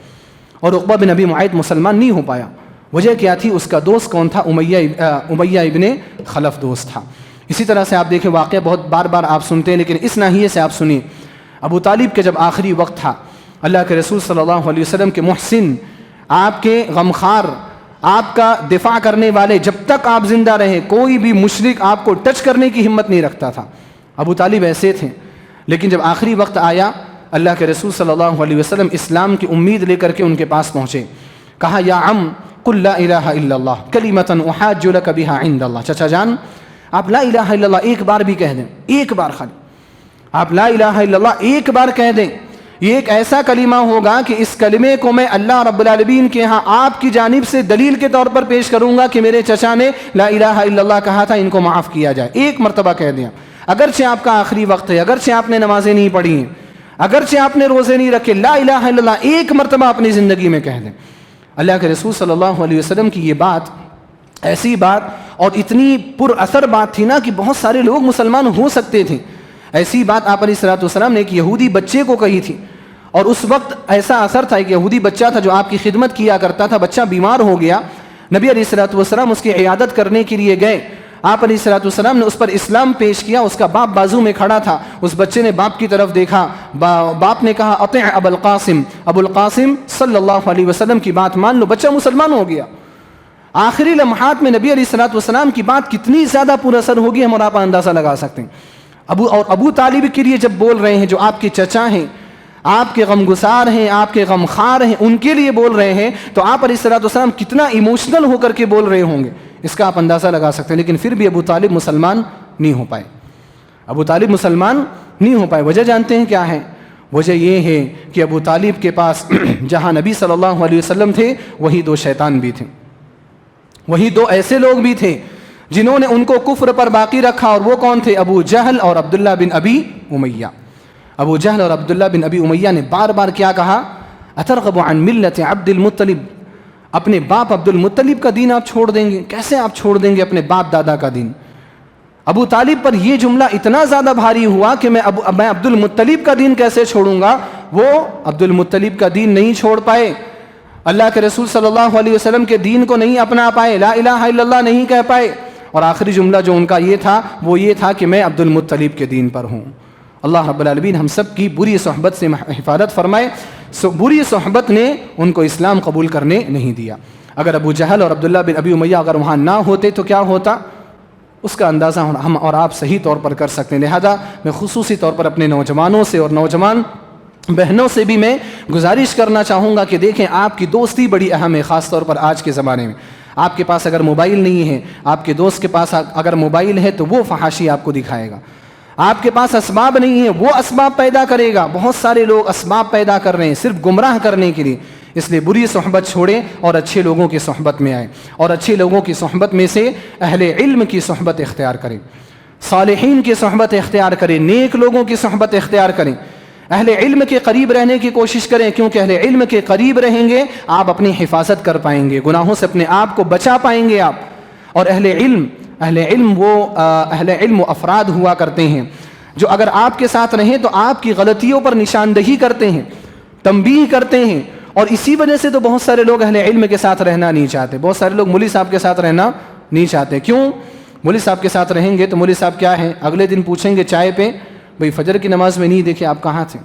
اور عقبہ بن ابی معیط مسلمان نہیں ہو پایا. وجہ کیا تھی؟ اس کا دوست کون تھا؟ امیہ ابن خلف دوست تھا. اسی طرح سے آپ دیکھیں واقعہ بہت بار بار آپ سنتے ہیں، لیکن اس ناحیے سے آپ سنیں. ابو طالب کے جب آخری وقت تھا، اللہ کے رسول صلی اللہ علیہ وسلم کے محسن، آپ کے غمخوار، آپ کا دفاع کرنے والے، جب تک آپ زندہ رہے کوئی بھی مشرک آپ کو ٹچ کرنے کی ہمت نہیں رکھتا تھا. ابو طالب ایسے تھے. لیکن جب آخری وقت آیا، اللہ کے رسول صلی اللہ علیہ وسلم اسلام کی امید لے کر کے ان کے پاس پہنچے. کہا یا عم قل لا الہ الا اللہ کلمۃ احاج لک بہا عند اللہ. چچا جان، آپ لا الہ الا اللہ ایک بار بھی کہہ دیں، ایک بار خالی آپ لا الہ الا اللہ ایک بار کہہ دیں، یہ ایک ایسا کلمہ ہوگا کہ اس کلمے کو میں اللہ رب العالمین کے ہاں آپ کی جانب سے دلیل کے طور پر پیش کروں گا کہ میرے چچا نے لا الہ الا اللہ کہا تھا، ان کو معاف کیا جائے. ایک مرتبہ کہہ دیا، اگرچہ آپ کا آخری وقت ہے، اگرچہ آپ نے نمازیں نہیں پڑھی ہیں، اگرچہ آپ نے روزے نہیں رکھے، لا الہ الا اللہ ایک مرتبہ اپنی زندگی میں کہہ دیں. اللہ کے رسول صلی اللہ علیہ وسلم کی یہ بات ایسی بات اور اتنی پر اثر بات تھی نا کہ بہت سارے لوگ مسلمان ہو سکتے تھے. ایسی بات آپ علیہ الصلوۃ والسلام نے ایک یہودی بچے کو کہی تھی، اور اس وقت ایسا اثر تھا. ایک یہودی بچہ تھا جو آپ کی خدمت کیا کرتا تھا، بچہ بیمار ہو گیا، نبی علیہ الصلوۃ والسلام اس کی عیادت کرنے کے لیے گئے. آپ علیہ الصلوۃ والسلام نے اس پر اسلام پیش کیا. اس کا باپ بازو میں کھڑا تھا. اس بچے نے باپ کی طرف دیکھا، باپ نے کہا اطع ابو القاسم، ابو القاسم صلی اللہ علیہ وسلم کی بات مان لو. بچہ مسلمان ہو گیا. آخری لمحات میں نبی علیہ الصلوۃ والسلام کی بات کتنی زیادہ پر اثر ہوگی ہم اور آپ اندازہ لگا سکتے ہیں. ابو طالب کے لیے جب بول رہے ہیں، جو آپ کے چچا ہیں، آپ کے غم گسار ہیں، آپ کے غم خار ہیں، ان کے لیے بول رہے ہیں، تو آپ علیہ الصلوۃ والسلام کتنا ایموشنل ہو کر کے بول رہے ہوں گے، اس کا آپ اندازہ لگا سکتے ہیں. لیکن پھر بھی ابو طالب مسلمان نہیں ہو پائے. ابو طالب مسلمان نہیں ہو پائے. وجہ جانتے ہیں کیا ہے؟ وجہ یہ ہے کہ ابو طالب کے پاس جہاں نبی صلی اللہ علیہ وسلم تھے، وہی دو شیطان بھی تھے، وہی دو ایسے لوگ بھی تھے جنہوں نے ان کو کفر پر باقی رکھا. اور وہ کون تھے؟ ابو جہل اور عبداللہ بن ابی امیہ. ابو جہل اور عبداللہ بن ابی امیہ نے بار بار کیا کہا؟ اترغب عن ملت عبد المطلب، اپنے باپ عبد المطلب کا دین آپ چھوڑ دیں گے؟ کیسے آپ چھوڑ دیں گے اپنے باپ دادا کا دین؟ ابو طالب پر یہ جملہ اتنا زیادہ بھاری ہوا کہ میں عبد المطلب کا دین کیسے چھوڑوں گا. وہ عبد المطلب کا دین نہیں چھوڑ پائے، اللہ کے رسول صلی اللہ علیہ وسلم کے دین کو نہیں اپنا پائے، لا الہ الا اللہ نہیں کہہ پائے. اور آخری جملہ جو ان کا یہ تھا وہ یہ تھا کہ میں عبد المطلب کے دین پر ہوں. اللہ رب العالمین ہم سب کی بری صحبت سے حفاظت فرمائے. بری صحبت نے ان کو اسلام قبول کرنے نہیں دیا. اگر ابو جہل اور عبداللہ بن ابی امیہ اگر وہاں نہ ہوتے تو کیا ہوتا، اس کا اندازہ ہم اور آپ صحیح طور پر کر سکتے ہیں. لہذا میں خصوصی طور پر اپنے نوجوانوں سے اور نوجوان بہنوں سے بھی میں گزارش کرنا چاہوں گا کہ دیکھیں آپ کی دوستی بڑی اہم ہے، خاص طور پر آج کے زمانے میں. آپ کے پاس اگر موبائل نہیں ہے، آپ کے دوست کے پاس اگر موبائل ہے تو وہ فحاشی آپ کو دکھائے گا. آپ کے پاس اسباب نہیں ہے، وہ اسباب پیدا کرے گا. بہت سارے لوگ اسباب پیدا کر رہے ہیں صرف گمراہ کرنے کے لیے. اس لیے بری صحبت چھوڑیں اور اچھے لوگوں کی صحبت میں آئیں، اور اچھے لوگوں کی صحبت میں سے اہل علم کی صحبت اختیار کریں، صالحین کی صحبت اختیار کریں، نیک لوگوں کی صحبت اختیار کریں. اہل علم کے قریب رہنے کی کوشش کریں، کیونکہ اہل علم کے قریب رہیں گے آپ اپنی حفاظت کر پائیں گے، گناہوں سے اپنے آپ کو بچا پائیں گے آپ. اور اہل علم وہ افراد ہوا کرتے ہیں جو اگر آپ کے ساتھ رہیں تو آپ کی غلطیوں پر نشاندہی کرتے ہیں، تنبیہ کرتے ہیں. اور اسی وجہ سے تو بہت سارے لوگ اہل علم کے ساتھ رہنا نہیں چاہتے. بہت سارے لوگ مولوی صاحب کے ساتھ رہنا نہیں چاہتے. کیوں؟ مولوی صاحب کے ساتھ رہیں گے تو مولوی صاحب کیا ہیں، اگلے دن پوچھیں گے چائے پہ، بھئی فجر کی نماز میں نہیں دیکھے آپ کہاں تھے.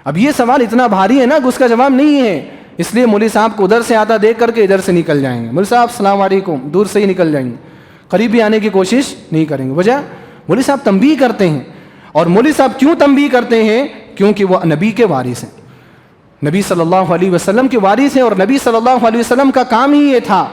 اب یہ سوال اتنا بھاری ہے نا کہ اس کا جواب نہیں ہے. اس لیے مولوی صاحب کو ادھر سے آتا دیکھ کر کے ادھر سے نکل جائیں گے. مولوی صاحب السلام علیکم، دور سے ہی نکل جائیں گے، قریب بھی آنے کی کوشش نہیں کریں گے. وجہ مولوی صاحب تنبیہ کرتے ہیں. اور مولوی صاحب کیوں تنبیہ کرتے ہیں؟ کیونکہ وہ نبی کے وارث ہیں، نبی صلی اللہ علیہ وسلم کے وارث ہیں. اور نبی صلی اللہ علیہ وسلم کا کام ہی یہ تھا.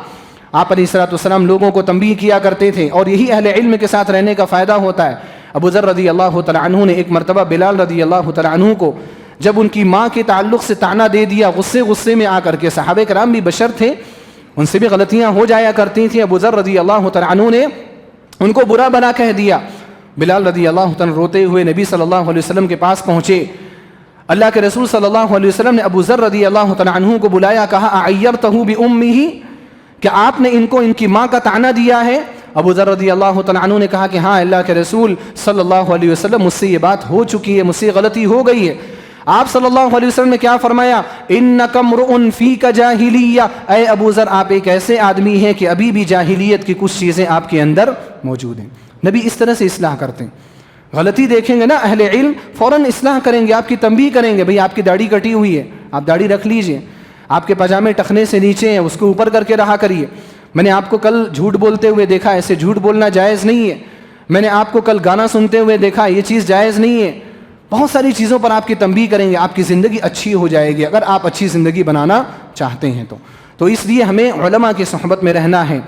آپ علیہ الصلوۃ والسلام لوگوں کو تنبیہ کیا کرتے تھے، اور یہی اہل علم کے ساتھ رہنے کا فائدہ ہوتا ہے. ابو ذر رضی اللہ تعالیٰ عنہ نے ایک مرتبہ بلال رضی اللہ تعالیٰ عنہ کو جب ان کی ماں کے تعلق سے طعنہ دے دیا، غصے میں آ کر کے، صحابہ کرام بھی بشر تھے، ان سے بھی غلطیاں ہو جایا کرتی تھیں. ابو ذر رضی اللہ تعالیٰ عنہ نے ان کو برا بھلا کہہ دیا. بلال رضی اللہ تعالیٰ روتے ہوئے نبی صلی اللہ علیہ وسلم کے پاس پہنچے. اللہ کے رسول صلی اللہ علیہ وسلم نے ابو ذر رضی اللہ تعالیٰ عنہ کو بلایا، کہا اعیرتہ بأمہ، کہ آپ نے ان کی ماں کا طعنہ دیا ہے؟ ابو ذر رضی اللہ تعالیٰ عنہ نے کہا کہ ہاں اللہ کے رسول صلی اللہ علیہ وسلم، مجھ سے یہ بات ہو چکی ہے، مجھ سے غلطی ہو گئی ہے. آپ صلی اللہ علیہ وسلم نے کیا فرمایا؟ انک امرؤ فیک جاہلیہ، اے ابو ذر آپ ایک ایسے آدمی ہیں کہ ابھی بھی جاہلیت کی کچھ چیزیں آپ کے اندر موجود ہیں. نبی اس طرح سے اصلاح کرتے ہیں. غلطی دیکھیں گے نا اہل علم فوراً اصلاح کریں گے، آپ کی تنبیہ کریں گے، بھئی آپ کی داڑھی کٹی ہوئی ہے، آپ داڑھی رکھ لیجئے، آپ کے پاجامے ٹخنے سے نیچے ہیں، اس کو اوپر کر کے رہا کریے. میں نے آپ کو کل جھوٹ بولتے ہوئے دیکھا، ایسے جھوٹ بولنا جائز نہیں ہے. میں نے آپ کو کل گانا سنتے ہوئے دیکھا، یہ چیز جائز نہیں ہے. بہت ساری چیزوں پر آپ کی تنبیہ کریں گے، آپ کی زندگی اچھی ہو جائے گی اگر آپ اچھی زندگی بنانا چاہتے ہیں تو اس لیے ہمیں علماء کی صحبت میں رہنا ہے،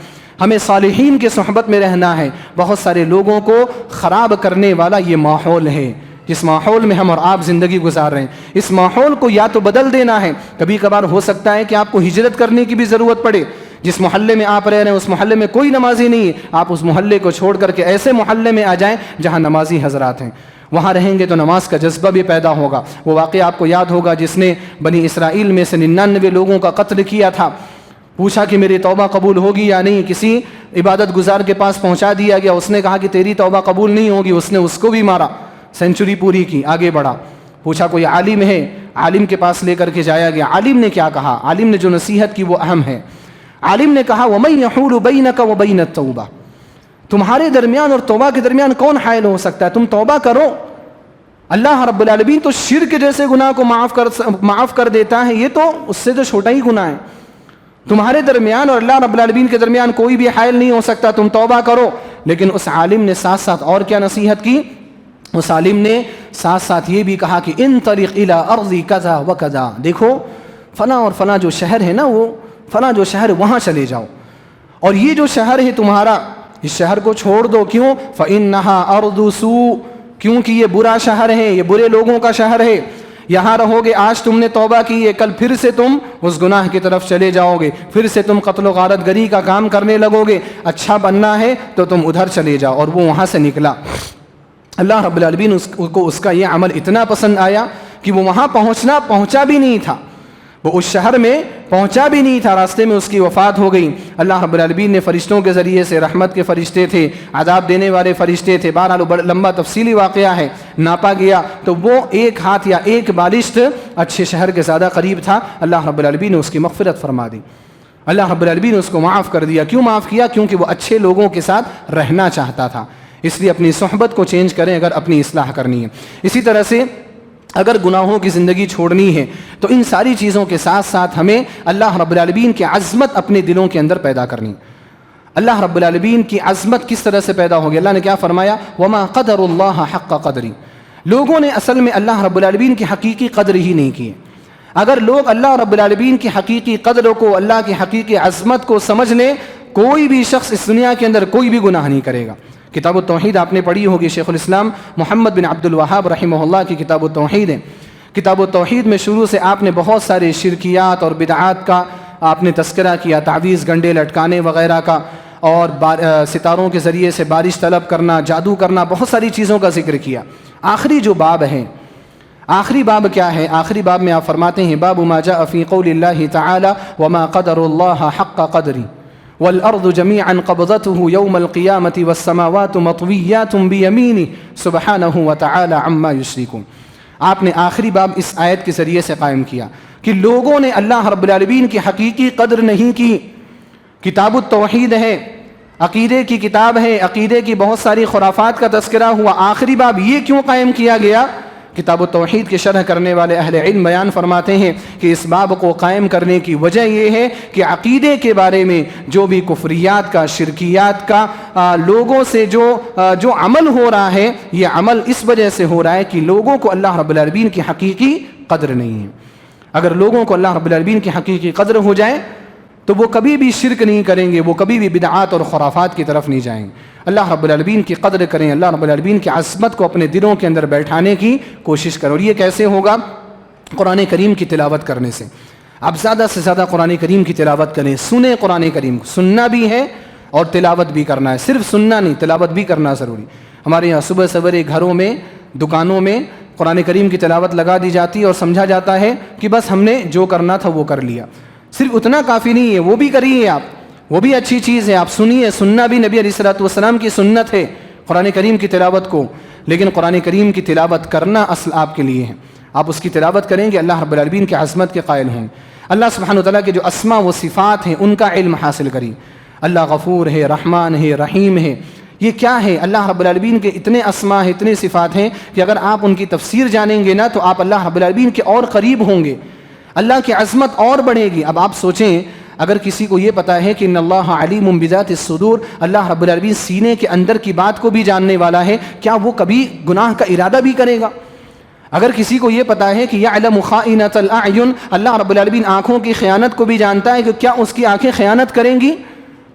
ہمیں صالحین کے صحبت میں رہنا ہے. بہت سارے لوگوں کو خراب کرنے والا یہ ماحول ہے، جس ماحول میں ہم اور آپ زندگی گزار رہے ہیں، اس ماحول کو یا تو بدل دینا ہے، کبھی کبھار ہو سکتا ہے کہ آپ کو ہجرت کرنے کی بھی ضرورت پڑے، جس محلے میں آپ رہ رہے ہیں اس محلے میں کوئی نمازی نہیں ہے، آپ اس محلے کو چھوڑ کر کے ایسے محلے میں آ جائیں جہاں نمازی حضرات ہیں، وہاں رہیں گے تو نماز کا جذبہ بھی پیدا ہوگا۔ وہ واقعہ آپ کو یاد ہوگا جس نے بنی اسرائیل میں سے 99 لوگوں کا قتل کیا تھا، پوچھا کہ میری توبہ قبول ہوگی یا نہیں، کسی عبادت گزار کے پاس پہنچا دیا گیا، اس نے کہا کہ تیری توبہ قبول نہیں ہوگی، اس نے اس کو بھی مارا، سینچری پوری کی، آگے بڑھا، پوچھا کوئی عالم ہے، عالم کے پاس لے کر کے جایا گیا، عالم نے کیا کہا؟ عالم نے جو نصیحت کی وہ اہم ہے، عالم نے کہا وَمَن يَحُولُ بَيْنَكَ وَبَيْنَ التَّوْبَةِ، تمہارے درمیان اور توبہ کے درمیان کون حائل ہو سکتا ہے؟ تم توبہ کرو، اللہ رب العالمین تو شرک جیسے گناہ کو معاف کر دیتا ہے، یہ تو اس سے تو چھوٹا ہی گناہ ہے، تمہارے درمیان اور اللہ رب العالمین کے درمیان کوئی بھی حائل نہیں ہو سکتا، تم توبہ کرو۔ لیکن اس عالم نے ساتھ ساتھ اور کیا نصیحت کی؟ اس عالم نے ساتھ ساتھ یہ بھی کہا کہ انطلق الی ارض کذا وکذا، دیکھو فلاں اور فلاں جو شہر ہے نا، وہ فلاں جو شہر وہاں چلے جاؤ، اور یہ جو شہر ہے تمہارا اس شہر کو چھوڑ دو، کیوں؟ فإنها أرض سوء، کیونکہ یہ برا شہر ہے، یہ برے لوگوں کا شہر ہے، یہاں رہو گے، آج تم نے توبہ کی ہے، کل پھر سے تم اس گناہ کی طرف چلے جاؤ گے، پھر سے تم قتل و غارت گری کا کام کرنے لگو گے، اچھا بننا ہے تو تم ادھر چلے جاؤ۔ اور وہ وہاں سے نکلا، اللہ رب العالمین کو اس کا یہ عمل اتنا پسند آیا کہ وہ وہاں پہنچا بھی نہیں تھا، وہ اس شہر میں پہنچا بھی نہیں تھا، راستے میں اس کی وفات ہو گئی۔ اللہ رب العالمین نے فرشتوں کے ذریعے سے، رحمت کے فرشتے تھے، عذاب دینے والے فرشتے تھے، بہرحال بڑا لمبا تفصیلی واقعہ ہے، ناپا گیا تو وہ ایک ہاتھ یا ایک بالشت اچھے شہر کے زیادہ قریب تھا، اللہ رب العالمین نے اس کی مغفرت فرما دی، اللہ رب العالمین نے اس کو معاف کر دیا۔ کیوں معاف کیا؟ کیونکہ وہ اچھے لوگوں کے ساتھ رہنا چاہتا تھا، اس لیے اپنی صحبت کو چینج کریں اگر اپنی اصلاح کرنی ہے۔ اسی طرح سے اگر گناہوں کی زندگی چھوڑنی ہے تو ان ساری چیزوں کے ساتھ ساتھ ہمیں اللہ رب العالمین کی عظمت اپنے دلوں کے اندر پیدا کرنی۔ اللہ رب العالمین کی عظمت کس طرح سے پیدا ہوگی؟ اللہ نے کیا فرمایا؟ وَمَا قَدَرُ اللَّهَ حَقَّ قَدْرِ، لوگوں نے اصل میں اللہ رب العالمین کی حقیقی قدر ہی نہیں کی۔ اگر لوگ اللہ رب العالمین کی حقیقی قدر کو، اللہ کی حقیقی عظمت کو سمجھ لیں، کوئی بھی شخص اس دنیا کے اندر کوئی بھی گناہ نہیں کرے گا۔ کتاب التوحید آپ نے پڑھی ہوگی، شیخ الاسلام محمد بن عبد الوہاب رحمہ اللہ کی کتاب التوحید ہے۔ کتاب التوحید میں شروع سے آپ نے بہت سارے شرکیات اور بدعات کا آپ نے تذکرہ کیا، تعویذ گنڈے لٹکانے وغیرہ کا، اور ستاروں کے ذریعے سے بارش طلب کرنا، جادو کرنا، بہت ساری چیزوں کا ذکر کیا۔ آخری جو باب ہے، آخری باب کیا ہے؟ آخری باب میں آپ فرماتے ہیں باب ما جاء فی قول اللہ تعالی وما قدر اللہ حق قدری والارض جميعا قبضته يوم القيامة والسماوات مطويات بيمينه سبحانه وتعالى عما يشركون۔ آپ نے آخری باب اس آیت کے ذریعے سے قائم کیا کہ لوگوں نے اللہ رب العالمین کی حقیقی قدر نہیں کی۔ کتاب التوحید ہے، عقیدے کی کتاب ہے، عقیدے کی بہت ساری خرافات کا تذکرہ ہوا، آخری باب یہ کیوں قائم کیا گیا؟ کتاب التوحید کے شرح کرنے والے اہل علم بیان فرماتے ہیں کہ اس باب کو قائم کرنے کی وجہ یہ ہے کہ عقیدے کے بارے میں جو بھی کفریات کا، شرکیات کا لوگوں سے جو عمل ہو رہا ہے، یہ عمل اس وجہ سے ہو رہا ہے کہ لوگوں کو اللہ رب العالمین کی حقیقی قدر نہیں ہے۔ اگر لوگوں کو اللہ رب العالمین کی حقیقی قدر ہو جائے تو وہ کبھی بھی شرک نہیں کریں گے، وہ کبھی بھی بدعات اور خرافات کی طرف نہیں جائیں گے۔ اللہ رب العالمین کی قدر کریں، اللہ رب العالمین کی عظمت کو اپنے دلوں کے اندر بیٹھانے کی کوشش کرو۔ اور یہ کیسے ہوگا؟ قرآن کریم کی تلاوت کرنے سے۔ آپ زیادہ سے زیادہ قرآن کریم کی تلاوت کریں، سنیں قرآن کریم، سننا بھی ہے اور تلاوت بھی کرنا ہے، صرف سننا نہیں، تلاوت بھی کرنا ضروری۔ ہمارے یہاں صبح سویرے گھروں میں، دکانوں میں قرآن کریم کی تلاوت لگا دی جاتی ہے اور سمجھا جاتا ہے کہ بس ہم نے جو کرنا تھا وہ کر لیا۔ صرف اتنا کافی نہیں ہے، وہ بھی کریے آپ، وہ بھی اچھی چیز ہے، آپ سنیے، سننا بھی نبی علیہ الصلوۃ والسلام کی سنت ہے قرآن کریم کی تلاوت کو، لیکن قرآن کریم کی تلاوت کرنا اصل آپ کے لیے ہے۔ آپ اس کی تلاوت کریں گے، اللہ رب العالمین کی عظمت کے قائل ہوں، اللہ سبحانہ وتعالیٰ کے جو اسماء و صفات ہیں ان کا علم حاصل کریں۔ اللہ غفور ہے، رحمان ہے، رحیم ہے، یہ کیا ہے؟ اللہ رب العالمین کے اتنے اسماء ہیں، اتنے صفات ہیں کہ اگر آپ ان کی تفسیر جانیں گے نا تو آپ اللہ رب العالمین کے اور قریب ہوں گے، اللہ کی عظمت اور بڑھے گی۔ اب آپ سوچیں، اگر کسی کو یہ پتا ہے کہ ان اللہ علیم بذات الصدور، اللہ رب العالمین سینے کے اندر کی بات کو بھی جاننے والا ہے، کیا وہ کبھی گناہ کا ارادہ بھی کرے گا؟ اگر کسی کو یہ پتا ہے کہ یعلم خائنۃ الاعین، اللہ رب العالمین آنکھوں کی خیانت کو بھی جانتا ہے، کہ کیا اس کی آنکھیں خیانت کریں گی؟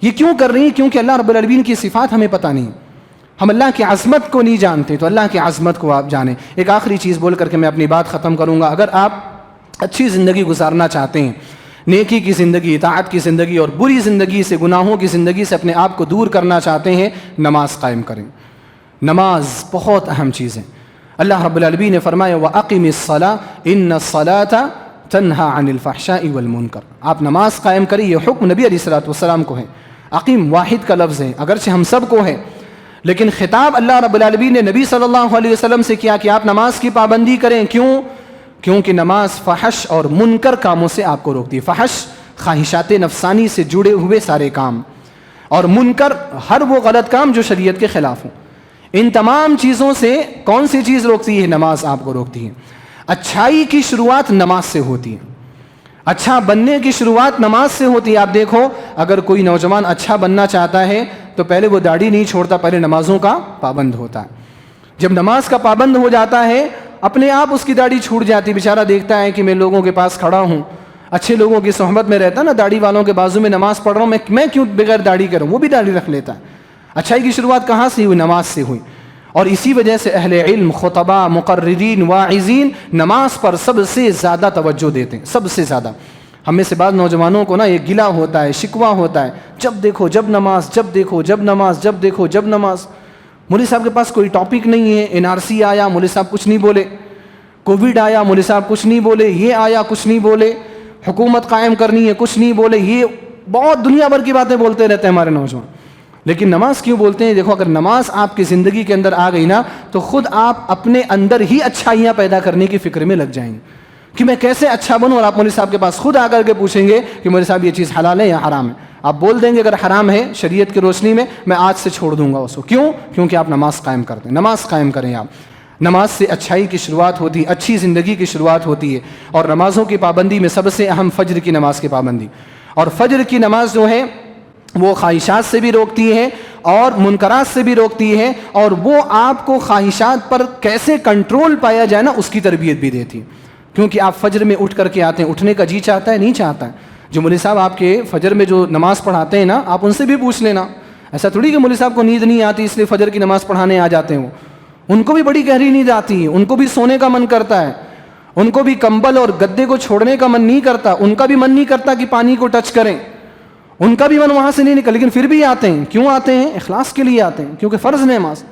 یہ کیوں کر رہی ہیں؟ کیونکہ اللہ رب العالمین کی صفات ہمیں پتہ نہیں، ہم اللہ کی عظمت کو نہیں جانتے تو اللہ کی عظمت کو آپ جانیں۔ ایک آخری چیز بول کر کے میں اپنی بات ختم کروں گا۔ اگر آپ اچھی زندگی گزارنا چاہتے ہیں، نیکی کی زندگی، اطاعت کی زندگی، اور بری زندگی سے، گناہوں کی زندگی سے اپنے آپ کو دور کرنا چاہتے ہیں، نماز قائم کریں۔ نماز بہت اہم چیز ہے۔ اللہ رب العالمین نے فرمایا وَأَقِمِ الصَّلَاةَ إِنَّ الصَّلَاةَ تَنْهَى عَنِ الْفَحْشَاءِ وَالْمُنكَرِ۔ آپ نماز قائم کریں، یہ حکم نبی علیہ الصلوۃ والسلام کو ہے۔ عقیم واحد کا لفظ ہے، اگرچہ ہم سب کو ہے، لیکن خطاب اللہ رب العالمین نے نبی صلی اللہ علیہ وسلم سے کیا کہ آپ نماز کی پابندی کریں۔ کیوں؟ کیونکہ نماز فحش اور منکر کاموں سے آپ کو روکتی ہے۔ فحش خواہشات نفسانی سے جڑے ہوئے سارے کام، اور منکر ہر وہ غلط کام جو شریعت کے خلاف ہوں۔ ان تمام چیزوں سے کون سی چیز روکتی ہے؟ نماز آپ کو روکتی ہے۔ اچھائی کی شروعات نماز سے ہوتی ہے، اچھا بننے کی شروعات نماز سے ہوتی ہے۔ آپ دیکھو، اگر کوئی نوجوان اچھا بننا چاہتا ہے تو پہلے وہ داڑھی نہیں چھوڑتا، پہلے نمازوں کا پابند ہوتا ہے۔ جب نماز کا پابند ہو جاتا ہے، اپنے آپ اس کی داڑھی چھوٹ جاتی۔ بیچارہ دیکھتا ہے کہ میں لوگوں کے پاس کھڑا ہوں، اچھے لوگوں کی صحبت میں رہتا نا، داڑھی والوں کے بازو میں نماز پڑھ رہا ہوں، میں کیوں بغیر داڑھی کروں؟ وہ بھی داڑھی رکھ لیتا ہے۔ اچھائی کی شروعات کہاں سے ہوئی؟ نماز سے ہوئی۔ اور اسی وجہ سے اہل علم، خطباء، مقررین، واعظین نماز پر سب سے زیادہ توجہ دیتے ہیں، سب سے زیادہ۔ ہم میں سے بعض نوجوانوں کو نا یہ گلہ ہوتا ہے، شکوہ ہوتا ہے، جب دیکھو جب نماز، جب دیکھو جب نماز، جب دیکھو جب نماز۔ مولوی صاحب کے پاس کوئی ٹاپک نہیں ہے، NRC آیا مولوی صاحب کچھ نہیں بولے، کووڈ آیا مولوی صاحب کچھ نہیں بولے، یہ آیا کچھ نہیں بولے، حکومت قائم کرنی ہے کچھ نہیں بولے، یہ بہت دنیا بھر کی باتیں بولتے رہتے ہیں ہمارے نوجوان۔ لیکن نماز کیوں بولتے ہیں؟ دیکھو، اگر نماز آپ کی زندگی کے اندر آ گئی نا تو خود آپ اپنے اندر ہی اچھائیاں پیدا کرنے کی فکر میں لگ جائیں گے کہ میں کیسے اچھا بنوں۔ اور آپ مولوی صاحب کے پاس خود آ کر کے پوچھیں گے کہ مولوی صاحب یہ چیز حلال ہے یا حرام ہے، آپ بول دیں گے اگر حرام ہے شریعت کی روشنی میں آج سے چھوڑ دوں گا اس کو۔ کیوں؟ کیونکہ آپ نماز قائم کرتے ہیں۔ نماز قائم کریں آپ۔ نماز سے اچھائی کی شروعات ہوتی ہے، اچھی زندگی کی شروعات ہوتی ہے۔ اور نمازوں کی پابندی میں سب سے اہم فجر کی نماز کی پابندی۔ اور فجر کی نماز جو ہے وہ خواہشات سے بھی روکتی ہے اور منکرات سے بھی روکتی ہے، اور وہ آپ کو خواہشات پر کیسے کنٹرول پایا جائے نا اس کی تربیت بھی دیتی ہے۔ کیونکہ آپ فجر میں اٹھ کر کے آتے ہیں، اٹھنے کا جی چاہتا ہے نہیں چاہتا ہے؟ جو مولوی صاحب آپ کے فجر میں جو نماز پڑھاتے ہیں نا، آپ ان سے بھی پوچھ لینا۔ ایسا تھوڑی کہ مولوی صاحب کو نیند نہیں آتی اس لیے فجر کی نماز پڑھانے آ جاتے ہیں، ان کو بھی بڑی گہری نیند آتی ہے، ان کو بھی سونے کا من کرتا ہے، ان کو بھی کمبل اور گدے کو چھوڑنے کا من نہیں کرتا، ان کا بھی من نہیں کرتا کہ پانی کو ٹچ کریں، ان کا بھی من وہاں سے نہیں نکل، لیکن پھر بھی آتے ہیں۔ کیوں آتے ہیں؟ اخلاص کے لیے آتے ہیں، کیونکہ فرض نماز۔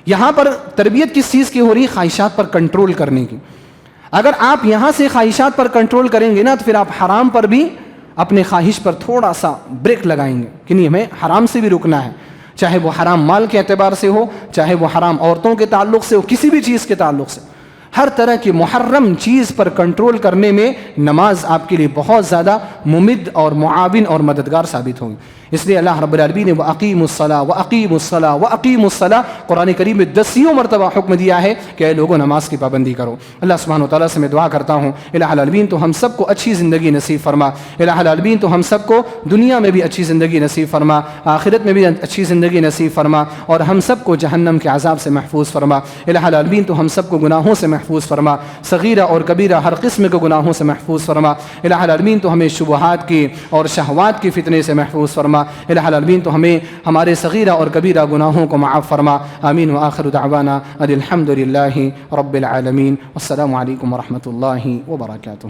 یہاں پر تربیت کس چیز کی ہو رہی ہے؟ خواہشات پر کنٹرول کرنے کی۔ اگر آپ یہاں سے خواہشات پر کنٹرول کریں گے نا تو پھر آپ حرام پر بھی اپنے خواہش پر تھوڑا سا بریک لگائیں گے کہ نہیں، ہمیں حرام سے بھی رکنا ہے، چاہے وہ حرام مال کے اعتبار سے ہو، چاہے وہ حرام عورتوں کے تعلق سے ہو، کسی بھی چیز کے تعلق سے۔ ہر طرح کی محرم چیز پر کنٹرول کرنے میں نماز آپ کے لیے بہت زیادہ ممد اور معاون اور مددگار ثابت ہوگی۔ اس لیے اللہ رب العالمین نے وَأَقِیمُوا الصَّلَاةَ وَأَقِیمُوا الصَّلَاةَ وَأَقِیمُوا الصَّلَاةَ قرآن کریم میں 10 مرتبہ حکم دیا ہے کہ اے لوگوں نماز کی پابندی کرو۔ اللہ سبحانہ وتعالیٰ سے میں دعا کرتا ہوں الہ العالمین تو ہم سب کو اچھی زندگی نصیب فرما، الہ العالمین تو ہم سب کو دنیا میں بھی اچھی زندگی نصیب فرما، آخرت میں بھی اچھی زندگی نصیب فرما، اور ہم سب کو جہنم کے عذاب سے محفوظ فرما۔ الہ العالمین تو ہم سب کو گناہوں سے محفوظ فرما، صغیرہ اور کبیرہ ہر قسم کے گناہوں سے محفوظ فرما۔ الہ العالمین تو ہمیں شبہات کی اور شہوات کی فتنے سے محفوظ فرما۔ الہ العالمین تو ہمیں ہمارے صغیرہ اور کبیرہ گناہوں کو معاف فرما۔ آمین وآخر دعوانا الحمد للہ رب العالمین۔ السلام علیکم ورحمۃ اللہ وبرکاتہ۔